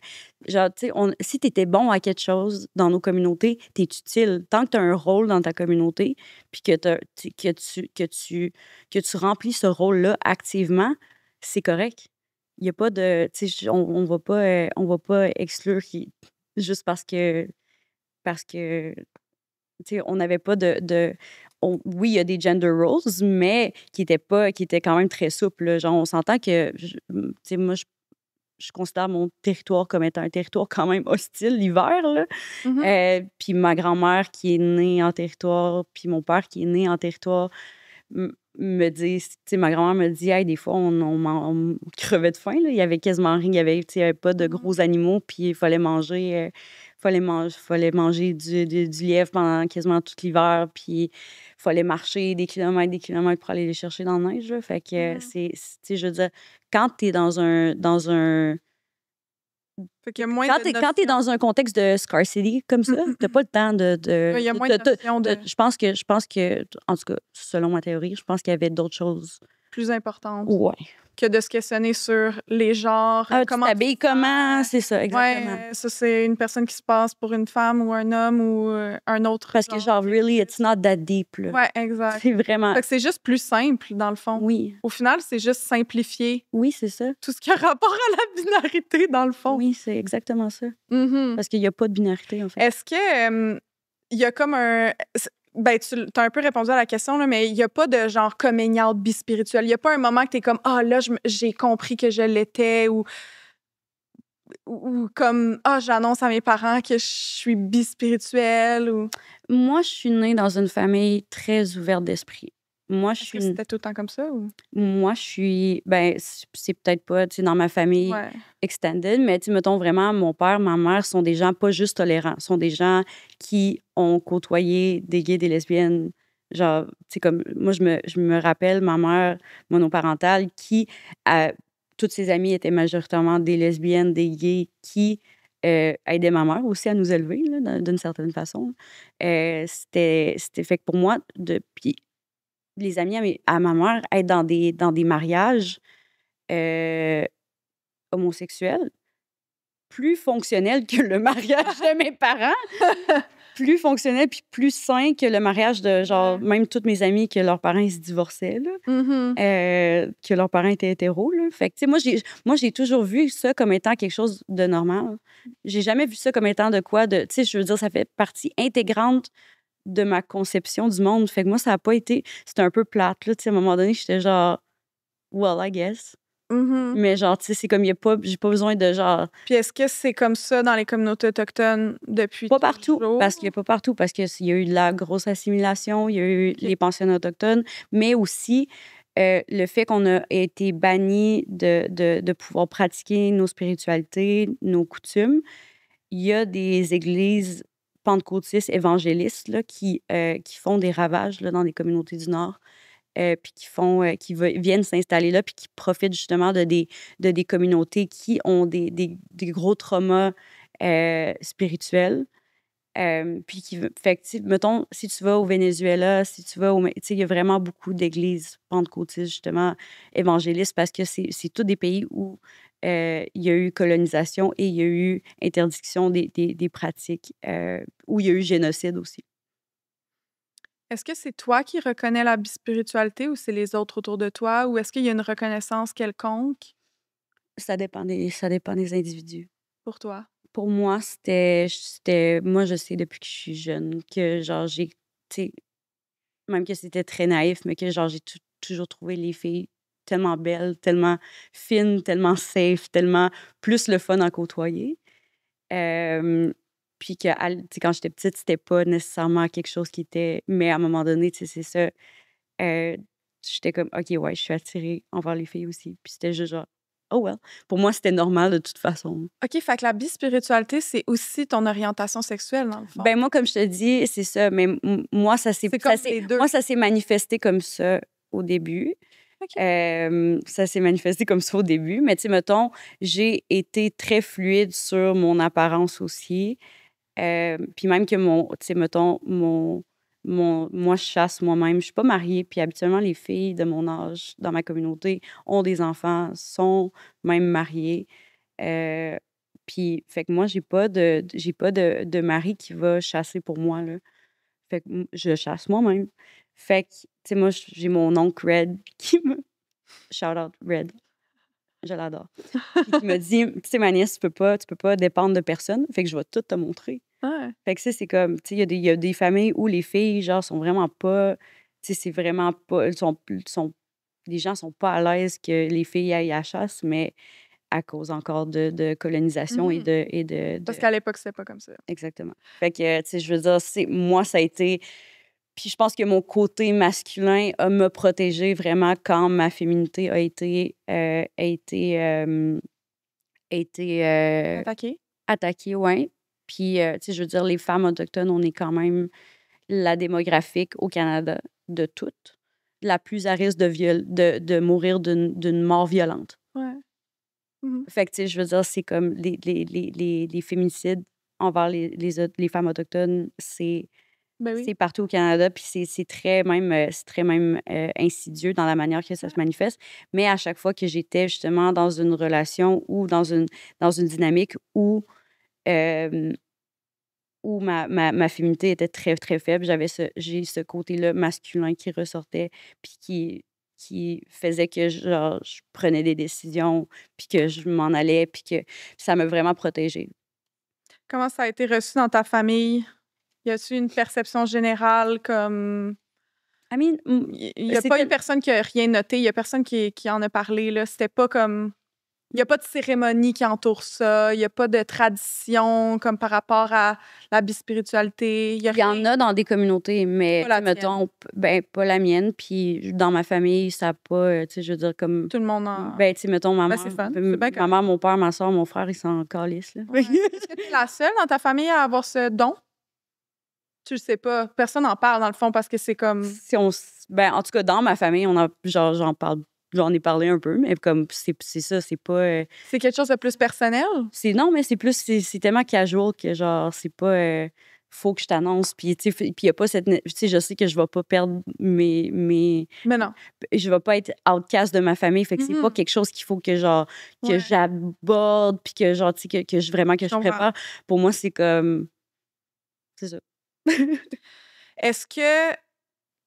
[SPEAKER 2] Genre, tu sais, si t'étais bon à quelque chose dans nos communautés, t'es utile. Tant que t'as un rôle dans ta communauté, puis que tu remplis ce rôle-là activement, c'est correct. Il y a pas de... Tu sais, on va pas exclure juste parce que tu sais, on n'avait pas oui, il y a des gender roles, mais qui étaient quand même très souples. Là. Genre, on s'entend que, tu sais, moi, je considère mon territoire comme étant un territoire quand même hostile l'hiver, là. Puis ma grand-mère qui est née en territoire, puis mon père qui est né en territoire, me disent, tu sais, ma grand-mère me dit, hey, des fois, on crevait de faim, là. Il y avait quasiment rien, il y avait, tu sais, il y avait pas de gros animaux, puis il fallait manger, fallait manger du lièvre pendant quasiment tout l'hiver, puis il fallait marcher des kilomètres pour aller les chercher dans la neige, là. Fait que tu sais, je veux dire, quand t'es dans un
[SPEAKER 1] Fait qu'il y a moins
[SPEAKER 2] quand
[SPEAKER 1] de
[SPEAKER 2] quand t'es dans un contexte de scarcity comme ça, t'as pas le temps
[SPEAKER 1] il y a moins de notions de
[SPEAKER 2] je pense que, en tout cas, selon ma théorie, je pense qu'il y avait d'autres choses.
[SPEAKER 1] plus importantes
[SPEAKER 2] Ouais.
[SPEAKER 1] que de se questionner sur les genres.
[SPEAKER 2] Ah, tu t'habilles comment? C'est ça, exactement.
[SPEAKER 1] Ouais, ça, c'est une personne qui se passe pour une femme ou un homme ou un autre
[SPEAKER 2] Parce que, genre, really, it's not that deep, là.
[SPEAKER 1] Ouais, exact.
[SPEAKER 2] C'est vraiment...
[SPEAKER 1] Fait que c'est juste plus simple, dans le fond.
[SPEAKER 2] Oui.
[SPEAKER 1] Au final, c'est juste simplifier
[SPEAKER 2] Oui, c'est ça.
[SPEAKER 1] tout ce qui a rapport à la binarité, dans le fond.
[SPEAKER 2] Oui, c'est exactement ça.
[SPEAKER 1] Mm-hmm.
[SPEAKER 2] Parce qu'il n'y a pas de binarité, en fait.
[SPEAKER 1] Est-ce que il y a comme un... Ben, tu as un peu répondu à la question, là, mais il n'y a pas de genre coming out bispirituel. Il n'y a pas un moment que tu es comme « Ah, là, j'ai compris que je l'étais » ou comme « Ah, j'annonce à mes parents que je suis bispirituelle » ou...
[SPEAKER 2] Moi, je suis née dans une famille très ouverte d'esprit. Moi, je
[SPEAKER 1] Est-ce
[SPEAKER 2] suis...
[SPEAKER 1] que c'était tout le temps comme ça? Ou...
[SPEAKER 2] Moi, je suis... Ben, c'est peut-être pas, tu sais, dans ma famille extended, mais, tu sais, mettons vraiment, mon père, ma mère sont des gens pas juste tolérants, sont des gens qui ont côtoyé des gays, des lesbiennes. Genre, tu sais, comme... Moi, je me rappelle, ma mère monoparentale, qui... toutes ses amies étaient majoritairement des lesbiennes, des gays, qui... aidaient ma mère aussi à nous élever, là, d'une certaine façon. C'était fait que pour moi, depuis les amis à ma mère, être dans des mariages homosexuels, plus fonctionnels que le mariage de mes parents, plus fonctionnel puis plus sain que le mariage de, genre, même toutes mes amies que leurs parents ils se divorçaient, là, que leurs parents étaient hétéros. Là. Fait que, tu sais, moi, j'ai toujours vu ça comme étant quelque chose de normal. J'ai jamais vu ça comme étant de quoi de... Tu sais, je veux dire, ça fait partie intégrante de ma conception du monde. Fait que moi, ça n'a pas été... C'était un peu plate, là. Tu sais, à un moment donné, j'étais genre... Well, I guess. Mais genre, tu sais, c'est comme, j'ai pas besoin de genre...
[SPEAKER 1] Puis est-ce que c'est comme ça dans les communautés autochtones depuis
[SPEAKER 2] Pas partout,
[SPEAKER 1] toujours?
[SPEAKER 2] parce qu'il y a pas partout, parce qu'il y a eu de la grosse assimilation, il y a eu les pensionnats autochtones, mais aussi le fait qu'on a été banni de pouvoir pratiquer nos spiritualités, nos coutumes. Il y a des églises pentecôtistes évangélistes là, qui font des ravages là, dans les communautés du Nord. Puis qui viennent s'installer là, puis qui profitent justement de des communautés qui ont des gros traumas spirituels. Puis fait que, mettons, si tu vas au Venezuela, si tu vas tu sais, il y a vraiment beaucoup d'églises pentecôtistes, justement, évangélistes, parce que c'est tous des pays où il y a eu colonisation et il y a eu interdiction des pratiques, où il y a eu génocide aussi.
[SPEAKER 1] Est-ce que c'est toi qui reconnais la bispiritualité ou c'est les autres autour de toi? Ou est-ce qu'il y a une reconnaissance quelconque
[SPEAKER 2] Ça dépend des individus.
[SPEAKER 1] pour toi?
[SPEAKER 2] Pour moi, moi, je sais depuis que je suis jeune que, genre, tu sais, même que c'était très naïf, mais que, genre, j'ai toujours trouvé les filles tellement belle, tellement fine, tellement safe, tellement plus le fun à côtoyer. Puis que, tu sais, quand j'étais petite, c'était pas nécessairement quelque chose qui était... Mais à un moment donné, tu sais, c'est ça. J'étais comme, OK, ouais, je suis attirée envers les filles aussi. Puis c'était juste genre, oh well. Pour moi, c'était normal de toute façon.
[SPEAKER 1] OK, fait que la bispiritualité, c'est aussi ton orientation sexuelle, dans le fond.
[SPEAKER 2] Ben moi, comme je te dis, c'est ça. Mais moi, ça s'est manifesté comme ça au début.
[SPEAKER 1] OK.
[SPEAKER 2] Ça s'est manifesté comme ça au début. Mais tu sais, mettons, j'ai été très fluide sur mon apparence aussi. Puis même que tu sais, mettons, moi, je chasse moi-même. Je suis pas mariée. Puis habituellement, les filles de mon âge dans ma communauté ont des enfants, sont même mariées. Puis, fait que moi, j'ai pas de mari qui va chasser pour moi, là. Fait que je chasse moi-même. Fait que, tu sais, moi, j'ai mon oncle Red qui me... Shout out Red. Je l'adore. Puis qui me dit, tu sais, ma nièce, tu peux pas dépendre de personne. Fait que je vais tout te montrer.
[SPEAKER 1] Ouais.
[SPEAKER 2] Fait que ça, c'est comme, tu sais, il y a des familles où les filles, genre, sont vraiment pas... Tu sais, c'est vraiment pas... Les gens sont pas à l'aise que les filles aillent à la chasse, mais à cause encore de colonisation et de...
[SPEAKER 1] Parce qu'à l'époque, c'était pas comme ça.
[SPEAKER 2] Exactement. Fait que, tu sais, je veux dire, moi, ça a été... Puis je pense que mon côté masculin m'a protégée vraiment quand ma féminité a été attaquée, ouais. Puis, tu sais, je veux dire, les femmes autochtones, on est quand même la démographique au Canada de toutes, la plus à risque de mourir d'une mort violente.
[SPEAKER 1] Ouais.
[SPEAKER 2] Fait que, tu sais, je veux dire, c'est comme les féminicides envers les femmes autochtones, c'est partout au Canada, puis c'est très même insidieux dans la manière que ça se manifeste. Mais à chaque fois que j'étais justement dans une relation ou dans une dynamique où ma féminité était très, très faible, j'ai ce côté-là masculin qui ressortait, puis qui faisait que genre, je prenais des décisions, puis que je m'en allais, puis que ça m'a vraiment protégée.
[SPEAKER 1] Comment ça a été reçu dans ta famille? Y a-tu une perception générale comme...
[SPEAKER 2] I mean,
[SPEAKER 1] il y a pas eu personne qui a rien noté, il y a personne qui en a parlé, là. C'était pas comme... Il y a pas de cérémonie qui entoure ça, il y a pas de tradition comme par rapport à la bispiritualité.
[SPEAKER 2] Il y en a dans des communautés, mais
[SPEAKER 1] Pas la
[SPEAKER 2] mettons, pas la mienne. Puis dans ma famille, ça n'a pas, tu sais, je veux dire, comme.
[SPEAKER 1] Tout le monde en...
[SPEAKER 2] Ben, tu sais, mettons, ma mère,
[SPEAKER 1] c'est fun. C'est bien
[SPEAKER 2] ma mère, mon père, ma soeur, mon frère, ils s'en calissent, là.
[SPEAKER 1] Est-ce que tu es la seule dans ta famille à avoir ce don? Tu le sais pas. Personne n'en parle, dans le fond, parce que c'est comme...
[SPEAKER 2] Ben, en tout cas, dans ma famille, j'en ai parlé un peu, mais comme c'est ça, c'est pas...
[SPEAKER 1] C'est quelque chose de plus personnel?
[SPEAKER 2] Non, mais c'est tellement casual que genre, c'est pas... faut que je t'annonce, puis tu sais, puis il y a pas cette... Tu sais, je sais que je vais pas perdre mes...
[SPEAKER 1] Mais non.
[SPEAKER 2] Je vais pas être outcast de ma famille, fait que c'est pas quelque chose qu'il faut que genre, que j'aborde, puis que genre, tu sais, que je prépare. Pour moi, c'est comme... C'est ça.
[SPEAKER 1] Est-ce que...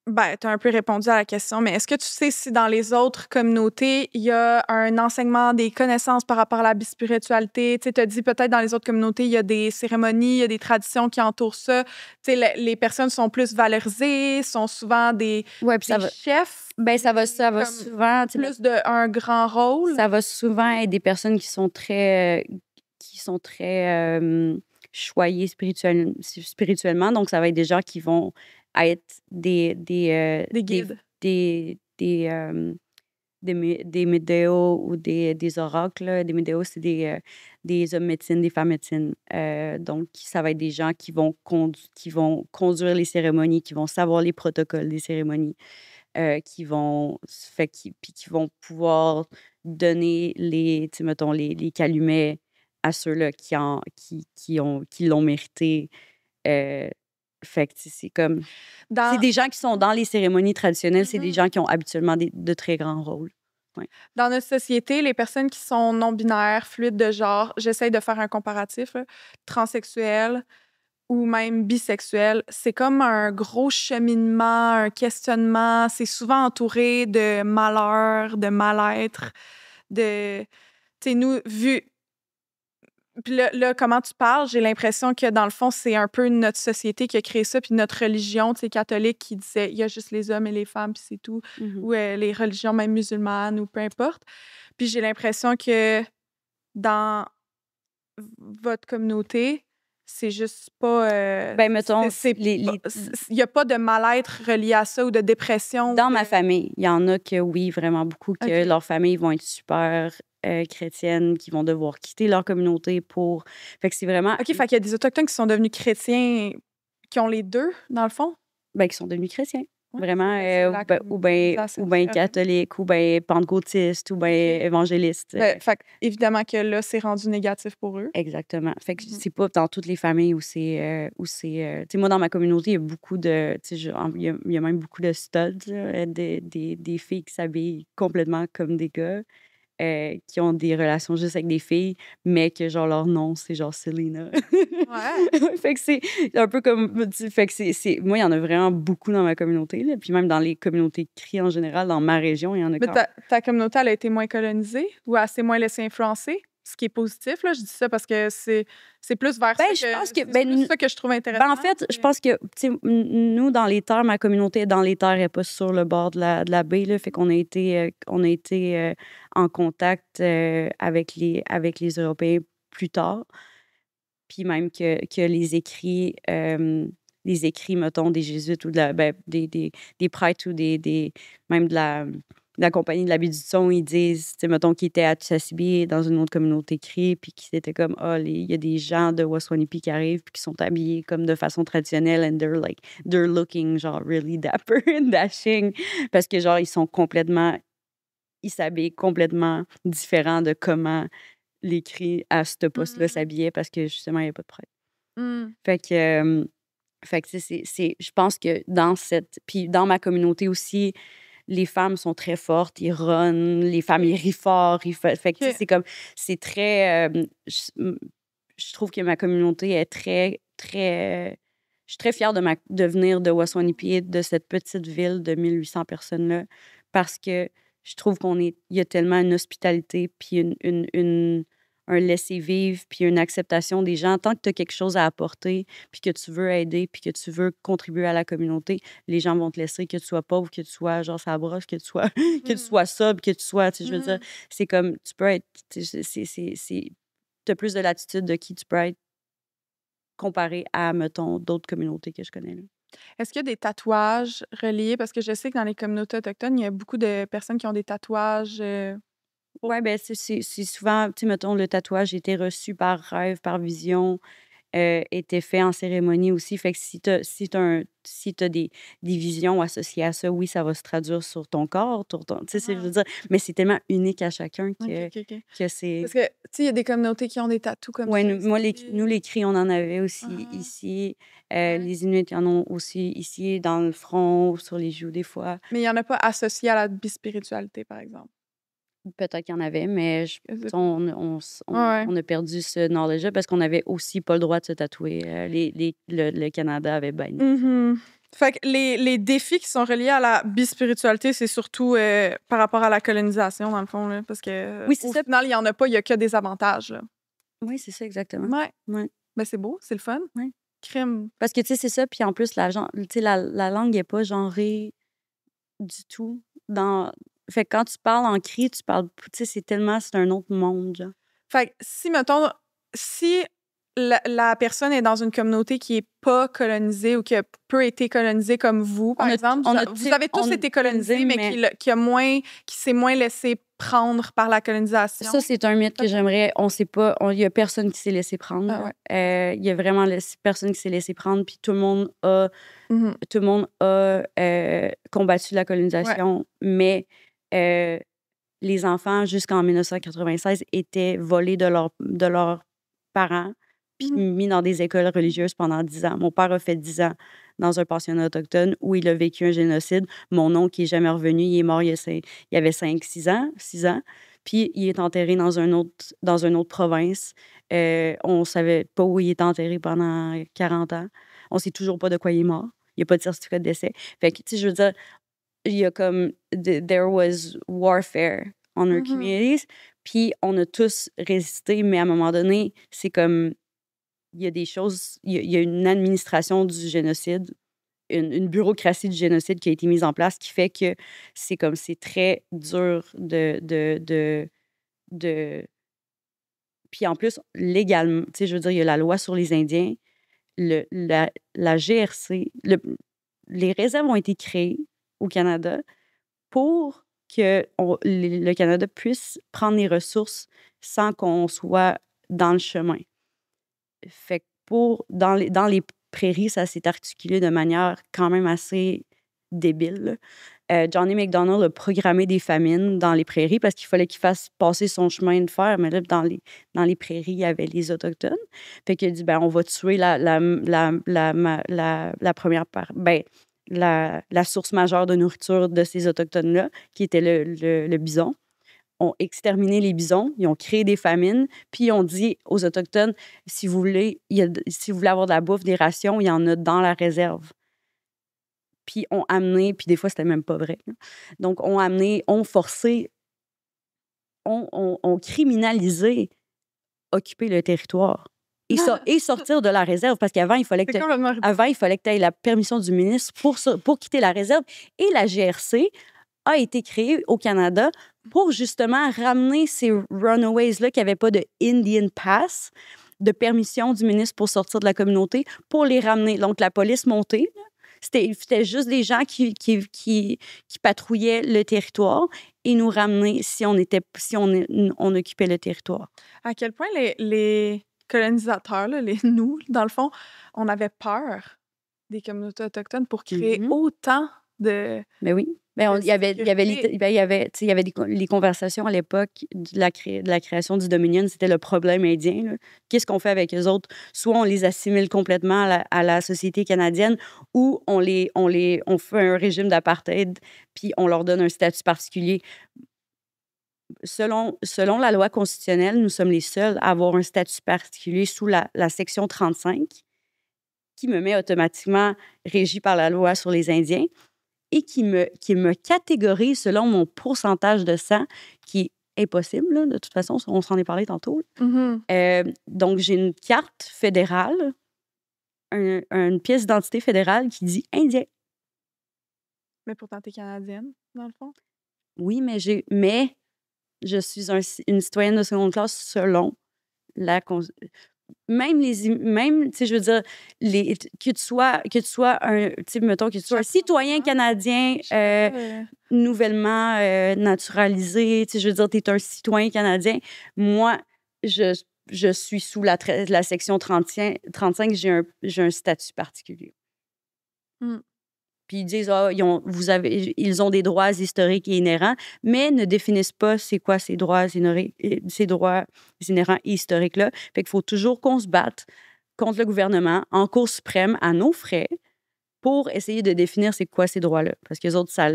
[SPEAKER 1] Ben, tu as un peu répondu à la question, mais est-ce que tu sais si dans les autres communautés, il y a un enseignement, des connaissances par rapport à la bispiritualité? Tu sais, tu as dit peut-être dans les autres communautés, il y a des cérémonies, il y a des traditions qui entourent ça. Tu sais, les personnes sont plus valorisées, sont souvent des chefs.
[SPEAKER 2] Ben, ça va souvent...
[SPEAKER 1] Plus d'un grand rôle.
[SPEAKER 2] Ça va souvent être des personnes qui sont très choyées spirituellement. Donc, ça va être des gens qui vont être des
[SPEAKER 1] guides.
[SPEAKER 2] Des médios ou des oracles. Là. Des médios, c'est des hommes médecines, des femmes médecines. Donc, ça va être des gens qui vont conduire les cérémonies, qui vont savoir les protocoles des cérémonies, qui vont pouvoir donner mettons, les calumets à ceux-là qui l'ont mérité. Fait que c'est comme... C'est des gens qui sont dans les cérémonies traditionnelles, c'est des gens qui ont habituellement de très grands rôles. Ouais.
[SPEAKER 1] Dans notre société, les personnes qui sont non-binaires, fluides de genre, j'essaye de faire un comparatif, là, transsexuels ou même bisexuels, c'est comme un gros cheminement, un questionnement. C'est souvent entouré de malheur, de mal-être, de... Tu sais, nous, vu Puis là, comment tu parles, j'ai l'impression que dans le fond, c'est un peu notre société qui a créé ça, puis notre religion, tu sais, catholique, qui disait il y a juste les hommes et les femmes, puis c'est tout. Ou les religions, même musulmanes, ou peu importe. Puis j'ai l'impression que dans votre communauté, c'est juste pas.
[SPEAKER 2] Ben, mettons,
[SPEAKER 1] il n'y a pas de mal-être relié à ça ou de dépression.
[SPEAKER 2] Dans ma famille, il y en a que oui, vraiment beaucoup, que leurs familles vont être super chrétiennes, qui vont devoir quitter leur communauté pour. Fait que c'est vraiment.
[SPEAKER 1] OK, fait qu'il y a des Autochtones qui sont devenus chrétiens, qui ont les deux, dans le fond?
[SPEAKER 2] Ben, qui sont devenus chrétiens.
[SPEAKER 1] Ouais,
[SPEAKER 2] Vraiment, ou
[SPEAKER 1] colonisation,
[SPEAKER 2] bien
[SPEAKER 1] c'est
[SPEAKER 2] catholiques, ou bien pentecôtistes, ou bien évangélistes.
[SPEAKER 1] Fait que, évidemment que là, c'est rendu négatif pour eux.
[SPEAKER 2] Exactement. Fait que c'est pas dans toutes les familles où c'est. Tu sais, moi, dans ma communauté, il y a beaucoup de. Tu sais, il y a même beaucoup de studs, là, des filles qui s'habillent complètement comme des gars. Qui ont des relations juste avec des filles, mais que genre leur nom, c'est genre Selena.
[SPEAKER 1] Ouais.
[SPEAKER 2] Fait que c'est un peu comme. Fait que moi, il y en a vraiment beaucoup dans ma communauté, là. Puis même dans les communautés de cri en général, dans ma région, il y en a
[SPEAKER 1] Mais ta communauté, elle a été moins colonisée ou elle s'est moins laissée influencer? Ce qui est positif, là, je dis ça parce que c'est plus vers ça
[SPEAKER 2] je pense que,
[SPEAKER 1] c'est plus ça que je trouve intéressant.
[SPEAKER 2] Ben, en fait, je pense que, tu sais, nous, dans les terres, ma communauté est dans les terres, elle n'est pas sur le bord de la baie, là. Fait qu'on a été, en contact avec les Européens plus tard. Puis même que les écrits, mettons, des jésuites ou des prêtres ou même de la compagnie de la baie du Son, ils disent, tu sais, mettons, qu'ils étaient à Tsasibi dans une autre communauté cri, puis qu'ils étaient comme, il y a des gens de Waswanipi qui arrivent, puis qui sont habillés comme de façon traditionnelle, and they're looking, genre, really dapper and dashing, parce que, genre, ils s'habillent complètement différent de comment les cris à ce poste-là s'habillaient, parce que, justement, il n'y a pas de prêtre. Fait que je pense que puis dans ma communauté aussi, les femmes sont très fortes, ils runnent, les femmes, ils rient fort. Fait que c'est comme, c'est très. Je trouve que ma communauté est très, très. Je suis très fière de venir de Waswanipi, de cette petite ville de 1800 personnes-là, parce que je trouve il y a tellement une hospitalité, puis un laisser-vivre, puis une acceptation des gens. Tant que tu as quelque chose à apporter, puis que tu veux aider, puis que tu veux contribuer à la communauté, les gens vont te laisser, que tu sois pauvre, que tu sois genre ça broche, que tu sois que tu sois sobre, que tu sois, tu sais, je veux dire, c'est comme, tu peux être, tu as plus de latitude de qui tu peux être comparé à, mettons, d'autres communautés que je connais, là.
[SPEAKER 1] Est-ce qu'il y a des tatouages reliés? Parce que je sais que dans les communautés autochtones, il y a beaucoup de personnes qui ont des tatouages.
[SPEAKER 2] Oui, ben c'est souvent, tu sais, mettons, le tatouage était reçu par rêve, par vision, était fait en cérémonie aussi. Fait que si t'as des visions associées à ça, oui, ça va se traduire sur ton corps, tu sais, je veux dire, mais c'est tellement unique à chacun que c'est...
[SPEAKER 1] Parce que, tu sais, il y a des communautés qui ont des tatous comme ça.
[SPEAKER 2] Oui, nous, les cris, on en avait aussi ici. Les Inuits, ils en ont aussi ici, dans le front, sur les joues, des fois.
[SPEAKER 1] Mais il n'y en a pas associé à la bispiritualité, par exemple.
[SPEAKER 2] Peut-être qu'il y en avait, mais on a perdu ce knowledge-là parce qu'on n'avait aussi pas le droit de se tatouer. Le Canada avait banni.
[SPEAKER 1] Fait que les défis qui sont reliés à la bispiritualité, c'est surtout par rapport à la colonisation, dans le fond, là, parce que
[SPEAKER 2] oui, au
[SPEAKER 1] final, il n'y en a pas, il n'y a que des avantages. Là.
[SPEAKER 2] Oui, c'est ça, exactement.
[SPEAKER 1] Ouais. Ben, c'est beau, c'est le fun.
[SPEAKER 2] Ouais.
[SPEAKER 1] Crime.
[SPEAKER 2] Parce que, tu sais, c'est ça, puis en plus, la langue n'est pas genrée du tout. Fait que quand tu parles en cri, tu parles, tu sais, c'est un autre monde, genre.
[SPEAKER 1] Fait que si, mettons, si la personne est dans une communauté qui n'est pas colonisée ou qui a peu été colonisée comme vous, par exemple, vous avez tous été colonisés, mais qui s'est moins laissé prendre par la colonisation.
[SPEAKER 2] Ça, c'est un mythe que j'aimerais. On sait pas. Il n'y a personne qui s'est laissé prendre. Il y a vraiment personne qui s'est laissé prendre. Puis tout le monde a combattu la colonisation. Mais les enfants, jusqu'en 1996, étaient volés de leurs parents puis mis dans des écoles religieuses pendant 10 ans. Mon père a fait 10 ans dans un pensionnat autochtone où il a vécu un génocide. Mon oncle, qui n'est jamais revenu, il est mort il y avait 6 ans. Puis il est enterré dans une autre province. On ne savait pas où il était enterré pendant 40 ans. On ne sait toujours pas de quoi il est mort. Il n'y a pas de certificat de décès. Fait que, tu sais, je veux dire, il y a comme... There was warfare honor communities. Puis on a tous résisté, mais à un moment donné, c'est comme, il y a des choses, il y a une administration du génocide, une bureaucratie du génocide qui a été mise en place qui fait que c'est comme, c'est très dur de... Puis en plus, légalement, tu sais, je veux dire, il y a la loi sur les Indiens, la GRC, les réserves ont été créées au Canada pour que le Canada puisse prendre les ressources sans qu'on soit dans le chemin. Fait que dans les prairies, ça s'est articulé de manière quand même assez débile. Johnny McDonald a programmé des famines dans les prairies parce qu'il fallait qu'il fasse passer son chemin de fer. Mais là, dans les prairies, il y avait les Autochtones. Fait qu'il a dit, on va tuer la première part. La source majeure de nourriture de ces Autochtones-là, qui était le bison. Ont exterminé les bisons, ils ont créé des famines, puis ils ont dit aux Autochtones, si vous voulez avoir de la bouffe, des rations, il y en a dans la réserve. Puis ont amené, puis des fois, c'était même pas vrai. Donc, ont forcé, ont criminalisé occuper le territoire et sortir de la réserve, parce qu'avant, il fallait que tu aies la permission du ministre pour quitter la réserve. Et la GRC a été créée au Canada pour justement ramener ces runaways-là qui n'avaient pas de Indian Pass, de permission du ministre pour sortir de la communauté, pour les ramener. Donc, la police montée, c'était juste des gens qui patrouillaient le territoire et nous ramener si on occupait le territoire.
[SPEAKER 1] À quel point les colonisateurs, là, nous, dans le fond, on avait peur des communautés autochtones pour créer autant de...
[SPEAKER 2] Mais oui. Il y avait les conversations à l'époque de la création du Dominion, c'était le problème indien. Là. Qu'est-ce qu'on fait avec eux autres? Soit on les assimile complètement à la société canadienne, ou on fait un régime d'apartheid, puis on leur donne un statut particulier. Selon la loi constitutionnelle, nous sommes les seuls à avoir un statut particulier sous la section 35, qui me met automatiquement régi par la loi sur les Indiens, et qui me catégorise selon mon pourcentage de sang, qui est impossible, là, de toute façon, on s'en est parlé tantôt. Donc, j'ai une carte fédérale, une pièce d'identité fédérale qui dit Indien.
[SPEAKER 1] Mais pourtant, t'es canadienne, dans le fond.
[SPEAKER 2] Oui, mais je suis une citoyenne de seconde classe selon la même, tu sais, je veux dire, que tu sois un, tu sais, mettons, que tu sois un citoyen canadien nouvellement naturalisé, tu sais, je veux dire, tu es un citoyen canadien. Moi, je suis sous la section 35, j'ai un statut particulier. Puis ils disent, ils ont des droits historiques et inhérents, mais ne définissent pas c'est quoi ces droits inhérents et historiques-là. Fait qu'il faut toujours qu'on se batte contre le gouvernement en Cour suprême à nos frais pour essayer de définir c'est quoi ces droits-là. Parce que les autres, c'est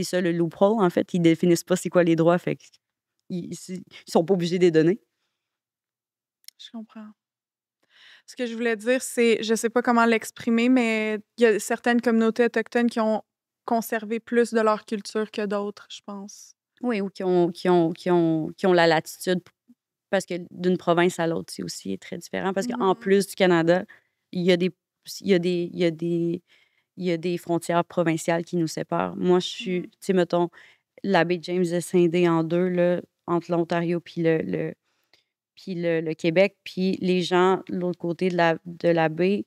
[SPEAKER 2] ça le loophole, en fait. Ils définissent pas c'est quoi les droits, fait qu'ils sont pas obligés de les donner.
[SPEAKER 1] Je comprends. Ce que je voulais dire, c'est, je sais pas comment l'exprimer, mais il y a certaines communautés autochtones qui ont conservé plus de leur culture que d'autres, je pense.
[SPEAKER 2] Oui, ou qui ont la latitude, parce que d'une province à l'autre, c'est aussi très différent. Parce qu'en plus du Canada, il y a des frontières provinciales qui nous séparent. Moi, je suis, tu sais, mettons, la baie James est scindée en deux, là, entre l'Ontario puis le Québec. Puis les gens de l'autre côté de la baie,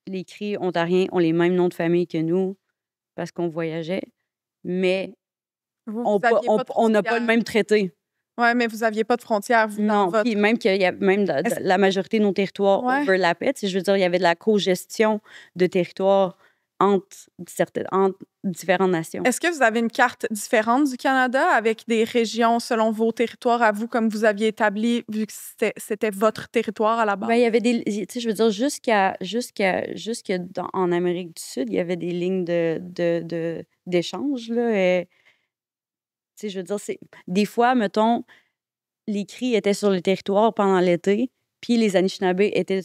[SPEAKER 2] les Cris ontariens ont les mêmes noms de famille que nous parce qu'on voyageait. Mais on n'a pas le même traité.
[SPEAKER 1] Oui, mais vous n'aviez pas de frontières, vous,
[SPEAKER 2] non, puis même qu'il y a la majorité de nos territoires overlappaient. Je veux dire, il y avait de la co-gestion de territoires entre différentes nations.
[SPEAKER 1] Est-ce que vous avez une carte différente du Canada avec des régions selon vos territoires à vous, comme vous aviez établi, vu que c'était votre territoire à la base?
[SPEAKER 2] Bien, il y avait des... Tu sais, je veux dire, en Amérique du Sud, il y avait des lignes d'échange, là. Tu sais, je veux dire, des fois, mettons, les Cris étaient sur le territoire pendant l'été, puis les Anishinaabe étaient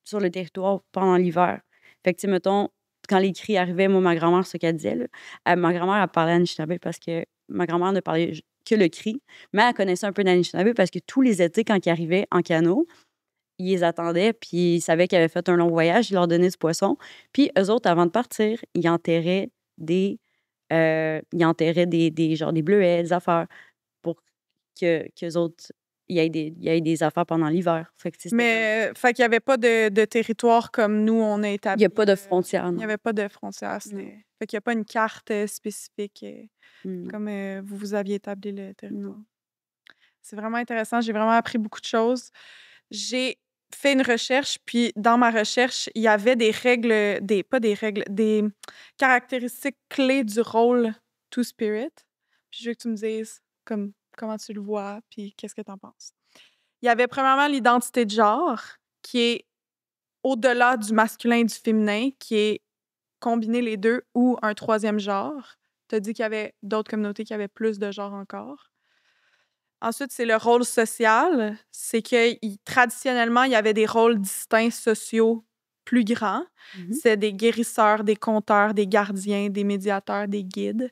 [SPEAKER 2] sur le territoire pendant l'hiver. Fait que, tu sais, mettons, quand les Cris arrivaient, moi, ma grand-mère, ce qu'elle disait, là, ma grand-mère, elle parlait Anishinaabe parce que ma grand-mère ne parlait que le cri, mais elle connaissait un peu d'Anishinaabe parce que tous les étés, quand ils arrivaient en canot, ils les attendaient, puis ils savaient qu'ils avaient fait un long voyage, ils leur donnaient du poisson. Puis eux autres, avant de partir, ils enterraient genre des bleuets, des affaires, pour qu'eux autres, il y ait des affaires pendant l'hiver. Fait que, tu sais, c'était comme...
[SPEAKER 1] Mais, fait qu'il n'y avait pas de territoire comme nous, on a
[SPEAKER 2] Il
[SPEAKER 1] établi.
[SPEAKER 2] n'y a pas de frontières,
[SPEAKER 1] Il n'y
[SPEAKER 2] non.
[SPEAKER 1] avait pas de frontières. Fait qu'il n'y a pas une carte spécifique
[SPEAKER 2] Non.
[SPEAKER 1] comme vous aviez établi le territoire.
[SPEAKER 2] Non.
[SPEAKER 1] C'est vraiment intéressant. J'ai vraiment appris beaucoup de choses. J'ai fait une recherche, puis dans ma recherche, il y avait des règles, pas des règles, des caractéristiques clés du rôle Two-Spirit. Puis je veux que tu me dises comment tu le vois, puis qu'est-ce que tu en penses. Il y avait premièrement l'identité de genre, qui est au-delà du masculin et du féminin, qui est combiner les deux ou un troisième genre. Tu as dit qu'il y avait d'autres communautés qui avaient plus de genres encore. Ensuite, c'est le rôle social. C'est que traditionnellement, il y avait des rôles distincts sociaux plus grands. C'est des guérisseurs, des conteurs, des gardiens, des médiateurs, des guides.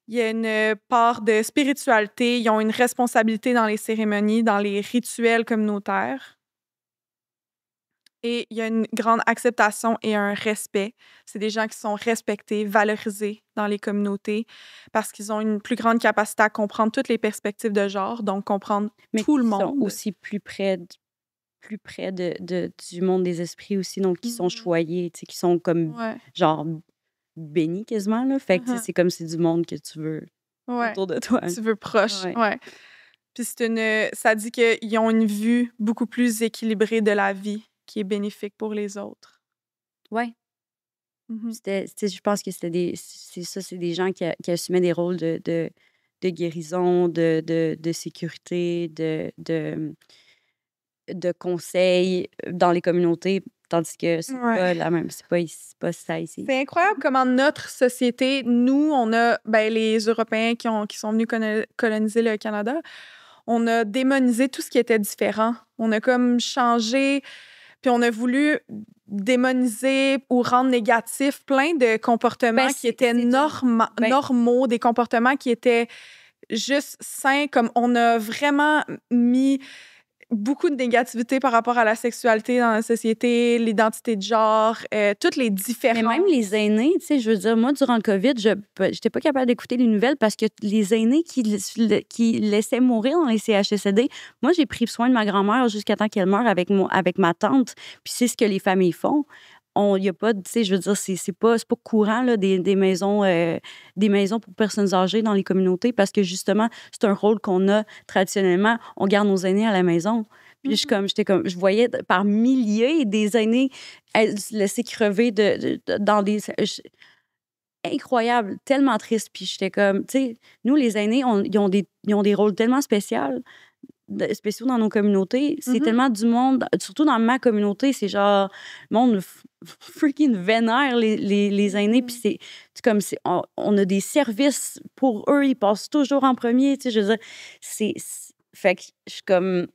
[SPEAKER 1] Il y a une part de spiritualité. Ils ont une responsabilité dans les cérémonies, dans les rituels communautaires. Et il y a une grande acceptation et un respect. C'est des gens qui sont respectés, valorisés dans les communautés parce qu'ils ont une plus grande capacité à comprendre toutes les perspectives de genre, donc comprendre tout le monde.
[SPEAKER 2] Mais qui sont aussi plus près du monde des esprits aussi, donc qui sont choyés, tu sais, qui sont comme genre bénis quasiment, là. Fait que c'est comme c'est du monde que tu veux autour de toi.
[SPEAKER 1] Tu veux proche, Puis ça dit qu'ils ont une vue beaucoup plus équilibrée de la vie qui est bénéfique pour les autres.
[SPEAKER 2] Ouais. Je pense que c'est des gens qui assumaient des rôles de guérison, de sécurité, de conseil dans les communautés, tandis que c'est pas la même, c'est pas ça ici.
[SPEAKER 1] C'est incroyable comment notre société, nous, on a, les Européens qui sont venus coloniser le Canada, on a démonisé tout ce qui était différent. On a comme changé... Puis on a voulu démoniser ou rendre négatif plein de comportements qui étaient normaux, des comportements qui étaient juste sains, comme on a vraiment mis beaucoup de négativité par rapport à la sexualité dans la société, l'identité de genre, toutes les différences.
[SPEAKER 2] Mais même les aînés, tu sais, je veux dire, moi, durant le COVID, je n'étais pas capable d'écouter les nouvelles parce que les aînés qui laissaient mourir dans les CHSLD, moi, j'ai pris soin de ma grand-mère jusqu'à temps qu'elle meure avec ma tante. Puis c'est ce que les familles font. Il y a pas, tu sais, je veux dire, c'est pas courant, là, des maisons pour personnes âgées dans les communautés parce que, justement, c'est un rôle qu'on a traditionnellement. On garde nos aînés à la maison. Puis je voyais par milliers des aînés laissés crever dans des... Incroyable, tellement triste. Puis j'étais comme, tu sais, nous, les aînés, ils ont des rôles tellement spéciaux dans nos communautés. C'est tellement du monde, surtout dans ma communauté, c'est genre, le monde freaking vénère les aînés. Puis c'est comme, on a des services pour eux, ils passent toujours en premier. Tu sais, je veux dire, fait que je suis comme,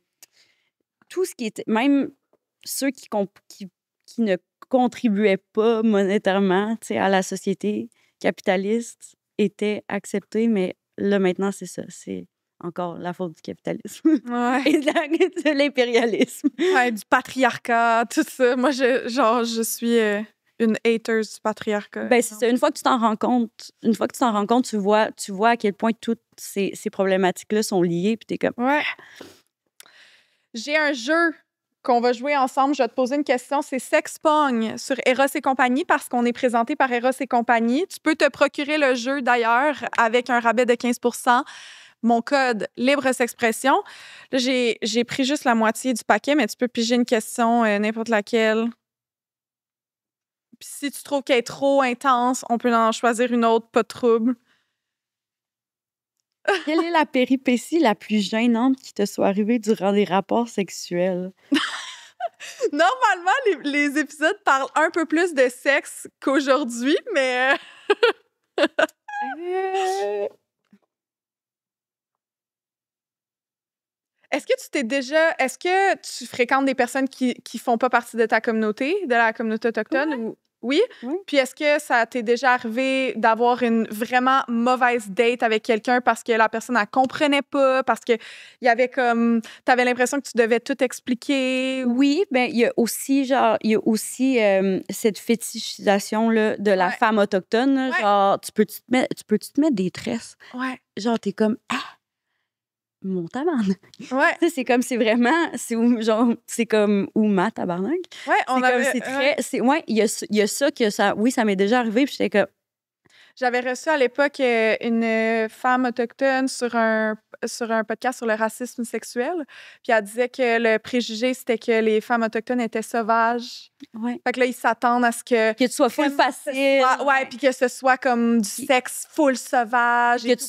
[SPEAKER 2] tout ce qui était, même ceux qui ne contribuaient pas monétairement, tu sais, à la société capitaliste étaient acceptés, mais là, maintenant, c'est ça. C'est encore la faute du capitalisme et de l'impérialisme.
[SPEAKER 1] Ouais, du patriarcat, tout ça. Moi, je suis une hater du patriarcat.
[SPEAKER 2] Ben, c'est ça. Une fois que tu t'en rends compte, tu vois à quel point toutes ces problématiques-là sont liées, puis t'es comme...
[SPEAKER 1] Ouais. J'ai un jeu qu'on va jouer ensemble. Je vais te poser une question. C'est Sexpong sur Eros et compagnie parce qu'on est présenté par Eros et compagnie. Tu peux te procurer le jeu, d'ailleurs, avec un rabais de 15 %. Mon code Libre Sexpression. Là, j'ai pris juste la moitié du paquet, mais tu peux piger une question, n'importe laquelle. Puis si tu trouves qu'elle est trop intense, on peut en choisir une autre, pas de trouble.
[SPEAKER 2] Quelle est la péripétie la plus gênante qui te soit arrivée durant des rapports sexuels?
[SPEAKER 1] Normalement, les épisodes parlent un peu plus de sexe qu'aujourd'hui, mais... Est-ce que tu fréquentes des personnes qui font pas partie de ta communauté, de la communauté autochtone?
[SPEAKER 2] Ouais.
[SPEAKER 1] Ou... Oui?
[SPEAKER 2] Oui.
[SPEAKER 1] Puis est-ce que ça t'est déjà arrivé d'avoir une vraiment mauvaise date avec quelqu'un parce que la personne, elle comprenait pas, parce que il y avait comme... T'avais l'impression que tu devais tout expliquer?
[SPEAKER 2] Oui, ben il y a aussi cette fétichisation là, de la
[SPEAKER 1] Ouais.
[SPEAKER 2] femme autochtone. Là,
[SPEAKER 1] Ouais.
[SPEAKER 2] genre, tu peux-tu te mettre des tresses?
[SPEAKER 1] Ouais.
[SPEAKER 2] Genre, t'es comme, mon tabarnak.
[SPEAKER 1] Ouais.
[SPEAKER 2] Tu sais, c'est comme, ou ma tabarnak.
[SPEAKER 1] Ouais, on
[SPEAKER 2] C'est comme,
[SPEAKER 1] avait...
[SPEAKER 2] c'est très, il y a ça que ça, oui, ça m'est déjà arrivé, puis j'étais comme,
[SPEAKER 1] J'avais reçu à l'époque une femme autochtone sur un podcast sur le racisme sexuel. Puis elle disait que le préjugé, c'était que les femmes autochtones étaient sauvages.
[SPEAKER 2] ouais.
[SPEAKER 1] Fait que là, ils s'attendent à ce que...
[SPEAKER 2] Que tu sois full
[SPEAKER 1] vraiment,
[SPEAKER 2] facile.
[SPEAKER 1] puis que ce soit comme du sexe full sauvage et tout.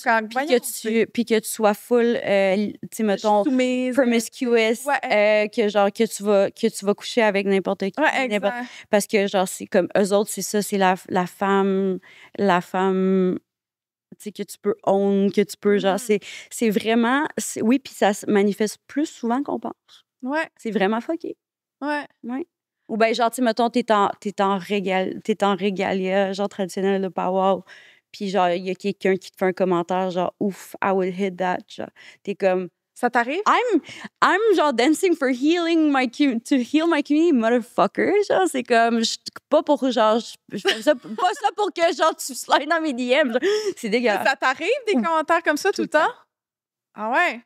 [SPEAKER 2] Puis que tu sois full, tu sais, mettons,
[SPEAKER 1] soumise.
[SPEAKER 2] promiscuous,
[SPEAKER 1] Ouais.
[SPEAKER 2] que tu vas coucher avec n'importe qui.
[SPEAKER 1] Ouais, exact.
[SPEAKER 2] Parce que, genre, c'est comme, eux autres, c'est ça, c'est la femme, tu sais, que tu peux own, que tu peux, genre, c'est vraiment, oui, puis ça se manifeste plus souvent qu'on pense.
[SPEAKER 1] Ouais.
[SPEAKER 2] C'est vraiment fucké.
[SPEAKER 1] Ouais.
[SPEAKER 2] Ouais. Ou bien, genre, tu sais, mettons, t'es en régalia, genre, traditionnel de powwow, puis genre, il y a quelqu'un qui te fait un commentaire, genre, ouf, I would hit that, genre. T'es comme,
[SPEAKER 1] Ça t'arrive?
[SPEAKER 2] I'm genre dancing for healing to heal my community, motherfucker. Genre, c'est comme, pas pour genre, je fais ça, pas ça pour que genre tu slides dans mes DM. Genre, c'est dégueulasse.
[SPEAKER 1] Ça t'arrive des commentaires comme ça tout le temps? Ah ouais?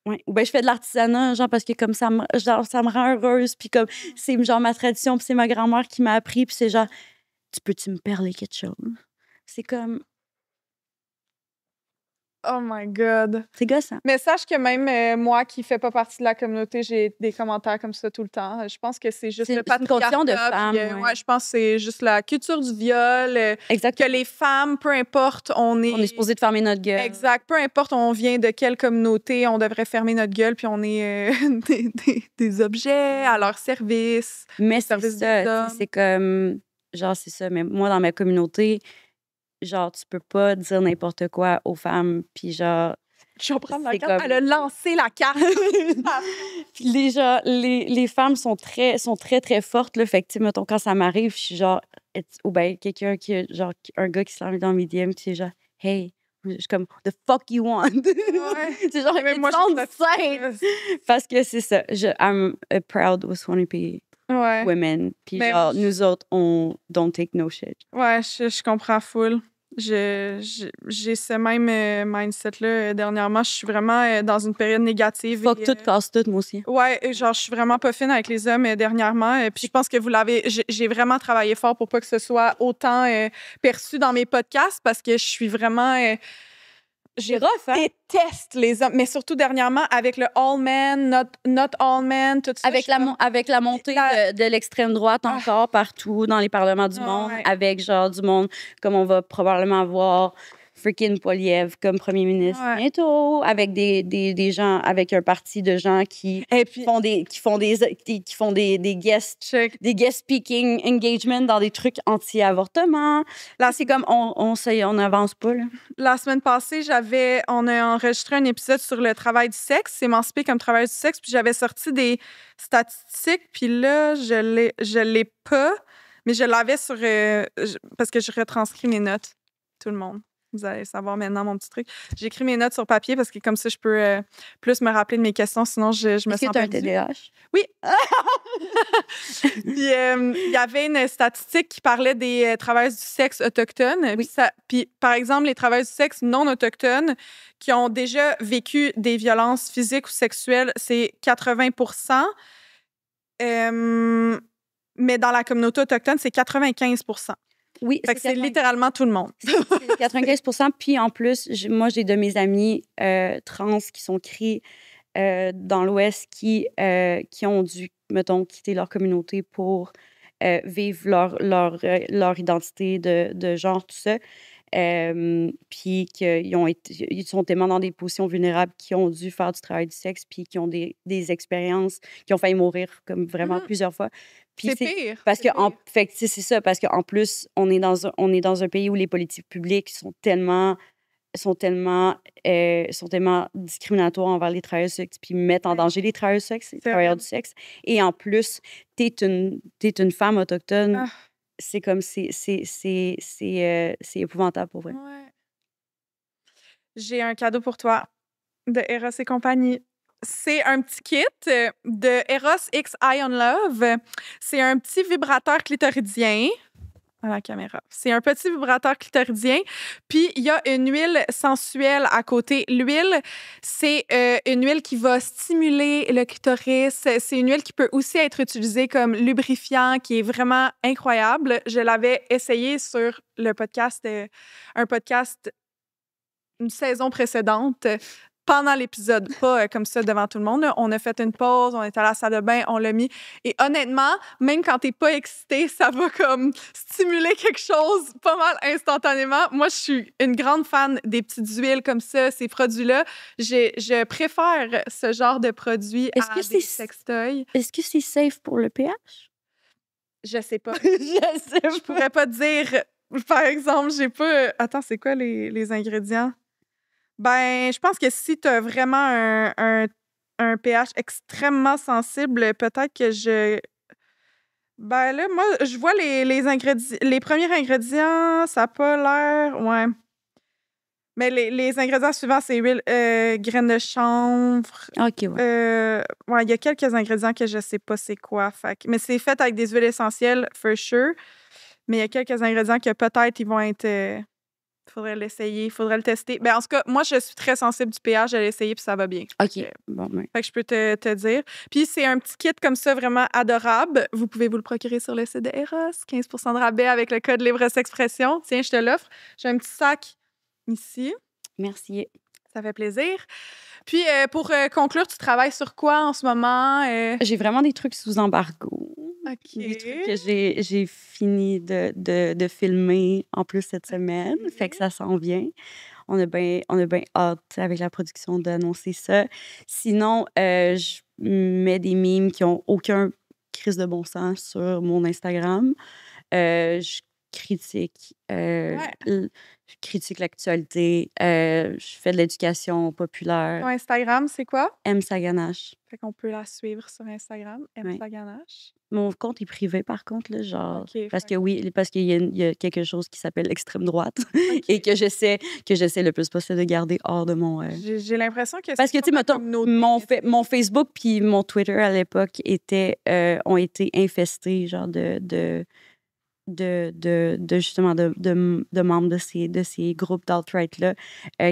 [SPEAKER 2] Ouais. Ou bien je fais de l'artisanat, genre, parce que comme ça me rend heureuse, puis comme, c'est genre ma tradition, puis c'est ma grand-mère qui m'a appris, puis c'est genre, peux-tu me perler quelque chose? C'est comme,
[SPEAKER 1] Oh my God.
[SPEAKER 2] c'est gossant.
[SPEAKER 1] Mais sache que même moi qui fais pas partie de la communauté, j'ai des commentaires comme ça tout le temps. Je pense que c'est juste le
[SPEAKER 2] C'est une condition de
[SPEAKER 1] patriarcat.
[SPEAKER 2] femme.
[SPEAKER 1] Puis, ouais, je pense que c'est juste la culture du viol.
[SPEAKER 2] Exactement.
[SPEAKER 1] Que les femmes, peu importe, on est
[SPEAKER 2] supposé de fermer notre gueule.
[SPEAKER 1] Exact. Peu importe, on vient de quelle communauté, on devrait fermer notre gueule, puis on est des objets à leur service.
[SPEAKER 2] Mais c'est
[SPEAKER 1] service
[SPEAKER 2] ça,
[SPEAKER 1] des hommes.
[SPEAKER 2] c'est comme, genre, c'est ça. Mais moi, dans ma communauté, genre, tu peux pas dire n'importe quoi aux femmes, puis genre...
[SPEAKER 1] Je vais prendre la
[SPEAKER 2] c'est
[SPEAKER 1] carte.
[SPEAKER 2] comme-
[SPEAKER 1] Elle a lancé la carte.
[SPEAKER 2] Puis les femmes sont très, très fortes, là. Fait que, tu sais, mettons, quand ça m'arrive, je suis genre... Ou bien quelqu'un genre, un gars qui se lance dans mes DM, puis c'est genre, hey... Je suis comme, the fuck you want?
[SPEAKER 1] Ouais.
[SPEAKER 2] C'est genre,
[SPEAKER 1] Mais moi,
[SPEAKER 2] parce que c'est ça. I'm a proud Waswanipi
[SPEAKER 1] Ouais.
[SPEAKER 2] women. Puis
[SPEAKER 1] Mais
[SPEAKER 2] genre,
[SPEAKER 1] moi,
[SPEAKER 2] nous autres, on don't take no shit.
[SPEAKER 1] Ouais, je comprends full. J'ai ce même mindset-là. Dernièrement, je suis vraiment dans une période négative.
[SPEAKER 2] Fuck tout, casse tout, moi aussi.
[SPEAKER 1] Ouais, genre, je suis vraiment pas fine avec les hommes dernièrement. Puis je pense que vous l'avez... J'ai vraiment travaillé fort pour pas que ce soit autant perçu dans mes podcasts parce que je suis vraiment...
[SPEAKER 2] C'est rough, hein?
[SPEAKER 1] déteste les hommes, mais surtout dernièrement avec le all men, not all men, tout ça.
[SPEAKER 2] Avec la montée de l'extrême droite encore partout dans les parlements du monde,
[SPEAKER 1] ouais.
[SPEAKER 2] avec genre du monde comme on va probablement avoir freaking Poilievre comme premier ministre bientôt, avec des gens, avec un parti de gens qui font des guest speaking engagement dans des trucs anti-avortement. Là, c'est comme on n'avance pas, là.
[SPEAKER 1] La semaine passée, on a enregistré un épisode sur le travail du sexe, s'émanciper comme travail du sexe, puis j'avais sorti des statistiques, puis là, je l'ai pas, mais je l'avais sur... parce que je retranscris mes notes, tout le monde. Vous allez savoir maintenant mon petit truc. J'écris mes notes sur papier parce que comme ça, je peux plus me rappeler de mes questions, sinon je me sens perdue.
[SPEAKER 2] Est-ce que tu as un TDAH?
[SPEAKER 1] Oui. Puis il y avait une statistique qui parlait des travailleurs du sexe autochtones.
[SPEAKER 2] Oui.
[SPEAKER 1] Puis par exemple, les travailleurs du sexe non autochtones qui ont déjà vécu des violences physiques ou sexuelles, c'est 80 %. Mais dans la communauté autochtone, c'est 95 %.
[SPEAKER 2] Oui,
[SPEAKER 1] fait que c'est littéralement tout le monde.
[SPEAKER 2] C'est 95 %. Puis en plus, moi, j'ai de mes amis trans qui sont créés dans l'Ouest qui ont dû, mettons, quitter leur communauté pour vivre leur identité de genre, tout ça. Puis ils sont tellement dans des positions vulnérables qui ont dû faire du travail du sexe, puis qui ont des expériences, qui ont failli mourir comme vraiment plusieurs fois. Puis
[SPEAKER 1] c'est pire.
[SPEAKER 2] Parce que, fait, c'est ça, parce qu'en plus, on est dans un pays où les politiques publiques sont tellement discriminatoires envers les travailleurs du sexe, puis mettent en danger les travailleurs du sexe, les travailleurs du sexe. Et en plus, t'es une femme autochtone. c'est comme, c'est épouvantable pour vrai.
[SPEAKER 1] Ouais. J'ai un cadeau pour toi de Eros et compagnie. C'est un petit kit de Eros X Eye on Love. C'est un petit vibrateur clitoridien. À la caméra. C'est un petit vibrateur clitoridien. Puis, il y a une huile sensuelle à côté. L'huile, c'est une huile qui va stimuler le clitoris. C'est une huile qui peut aussi être utilisée comme lubrifiant, qui est vraiment incroyable. Je l'avais essayé sur le podcast, un podcast, une saison précédente, pendant l'épisode, pas comme ça devant tout le monde. Là. On a fait une pause, on est à la salle de bain, on l'a mis. Et honnêtement, même quand t'es pas excité, ça va comme stimuler quelque chose pas mal instantanément. Moi, je suis une grande fan des petites huiles comme ça, ces produits-là. Je préfère ce genre de produits à des sextoys.
[SPEAKER 2] Est-ce que c'est safe pour le pH?
[SPEAKER 1] Je sais pas.
[SPEAKER 2] Je
[SPEAKER 1] Je pourrais pas te dire. Par exemple, j'ai pas... Attends, c'est quoi les ingrédients? Ben, je pense que si tu as vraiment un pH extrêmement sensible, peut-être que je... Ben là, moi, je vois les ingrédients, les premiers ingrédients, ça n'a pas l'air... Ouais. Mais les ingrédients suivants, c'est huile, graines de chanvre.
[SPEAKER 2] OK, ouais.
[SPEAKER 1] Ouais, il y a quelques ingrédients que je sais pas c'est quoi. Mais c'est fait avec des huiles essentielles, for sure. Mais il y a quelques ingrédients que peut-être ils vont être... faudrait l'essayer, faudrait le tester. Ben, en tout cas, moi, je suis très sensible du pH. Je l'ai essayé puis ça va bien.
[SPEAKER 2] OK. Bon, ben.
[SPEAKER 1] Fait que je peux te dire. Puis c'est un petit kit comme ça vraiment adorable. Vous pouvez vous le procurer sur le site de Eros. 15 % de rabais avec le code LibreSexpression. Tiens, je te l'offre. J'ai un petit sac ici.
[SPEAKER 2] Merci.
[SPEAKER 1] Ça fait plaisir. Puis pour conclure, tu travailles sur quoi en ce moment?
[SPEAKER 2] J'ai vraiment des trucs sous embargo.
[SPEAKER 1] OK.
[SPEAKER 2] Des trucs que j'ai fini de filmer en plus cette semaine. Fait que ça s'en vient. On a bien hâte avec la production d'annoncer ça. Sinon, je mets des mimes qui ont aucun crise de bon sens sur mon Instagram. Je critique l'actualité. Je fais de l'éducation populaire.
[SPEAKER 1] Ton Instagram, c'est quoi?
[SPEAKER 2] M. Saganache.
[SPEAKER 1] Fait qu'on peut la suivre sur Instagram. M. Saganache.
[SPEAKER 2] Mon compte est privé, par contre, là, genre...
[SPEAKER 1] Okay,
[SPEAKER 2] parce qu'il y a quelque chose qui s'appelle l'extrême droite et que j'essaie le plus possible de garder hors de mon...
[SPEAKER 1] J'ai l'impression que...
[SPEAKER 2] Parce que, tu sais, mettons, mon Facebook puis mon Twitter, à l'époque, ont été infestés, genre, justement de membres de ces groupes d'alt-right-là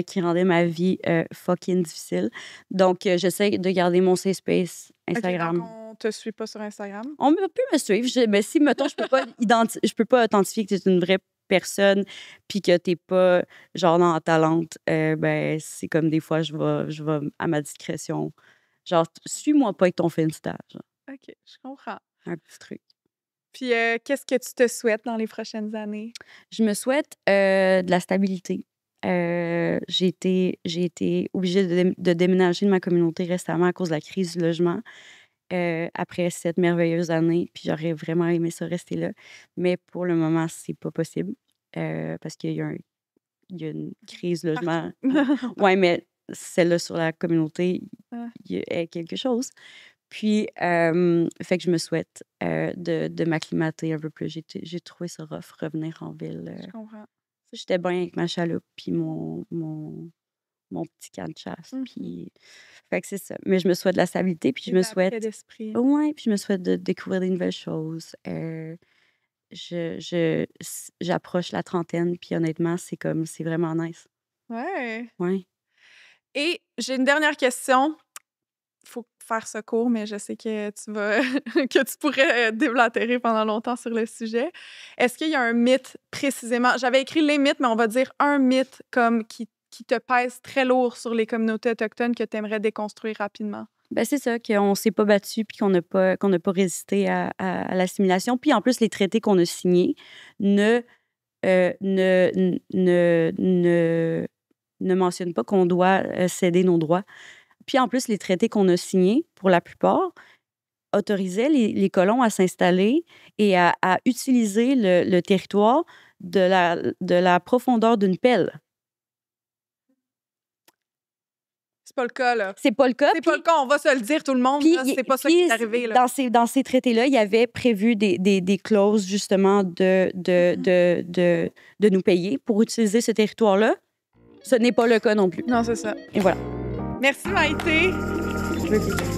[SPEAKER 2] qui rendaient ma vie fucking difficile. Donc, j'essaie de garder mon safe space Instagram.
[SPEAKER 1] Donc on te suit pas sur Instagram?
[SPEAKER 2] On peut me suivre. Mais si, mettons, je peux pas authentifier que tu es une vraie personne puis que t'es pas, genre, dans ta lente, ben, c'est comme des fois, je vais à ma discrétion. Genre, suis-moi pas avec ton Finsta. Genre.
[SPEAKER 1] OK, je comprends.
[SPEAKER 2] Un petit truc.
[SPEAKER 1] Puis, qu'est-ce que tu te souhaites dans les prochaines années?
[SPEAKER 2] Je me souhaite de la stabilité. J'ai été obligée de déménager de ma communauté récemment à cause de la crise du logement après cette merveilleuse année. Puis j'aurais vraiment aimé ça rester là. Mais pour le moment, c'est pas possible parce qu'il y a une crise du logement. Oui, mais celle-là sur la communauté, il y a quelque chose. Puis, fait que je me souhaite de m'acclimater un peu plus. J'ai trouvé ça rough, revenir en ville.
[SPEAKER 1] Je comprends.
[SPEAKER 2] J'étais bien avec ma chaloupe puis mon petit camp de chasse. Puis, fait que c'est ça. Mais je me souhaite de la stabilité, puis je me souhaite... Ouais, puis je me souhaite de découvrir des nouvelles choses. J'approche la trentaine, puis honnêtement, c'est vraiment nice.
[SPEAKER 1] Ouais.
[SPEAKER 2] Ouais.
[SPEAKER 1] Et j'ai une dernière question. Faut faire ce cours, mais je sais que que tu pourrais déblatérer pendant longtemps sur le sujet. Est-ce qu'il y a un mythe précisément? J'avais écrit les mythes, mais on va dire un mythe comme qui te pèse très lourd sur les communautés autochtones que tu aimerais déconstruire rapidement.
[SPEAKER 2] Ben c'est ça, qu'on s'est pas battu puis qu'on n'a pas résisté à l'assimilation. Puis en plus, les traités qu'on a signés ne mentionnent pas qu'on doit céder nos droits. Puis en plus, les traités qu'on a signés, pour la plupart, autorisaient les colons à s'installer et à utiliser le territoire de la profondeur d'une pelle.
[SPEAKER 1] pas le cas, là.
[SPEAKER 2] C'est pas le cas.
[SPEAKER 1] C'est pas le cas, on va se le dire, tout le monde.
[SPEAKER 2] Puis,
[SPEAKER 1] là, c'est pas ça qui est arrivé. Là.
[SPEAKER 2] Dans ces traités-là, il y avait prévu des clauses, justement, de nous payer pour utiliser ce territoire-là. Ce n'est pas le cas non plus.
[SPEAKER 1] Non, c'est ça.
[SPEAKER 2] Et voilà.
[SPEAKER 1] Merci, Maïté.
[SPEAKER 2] Merci.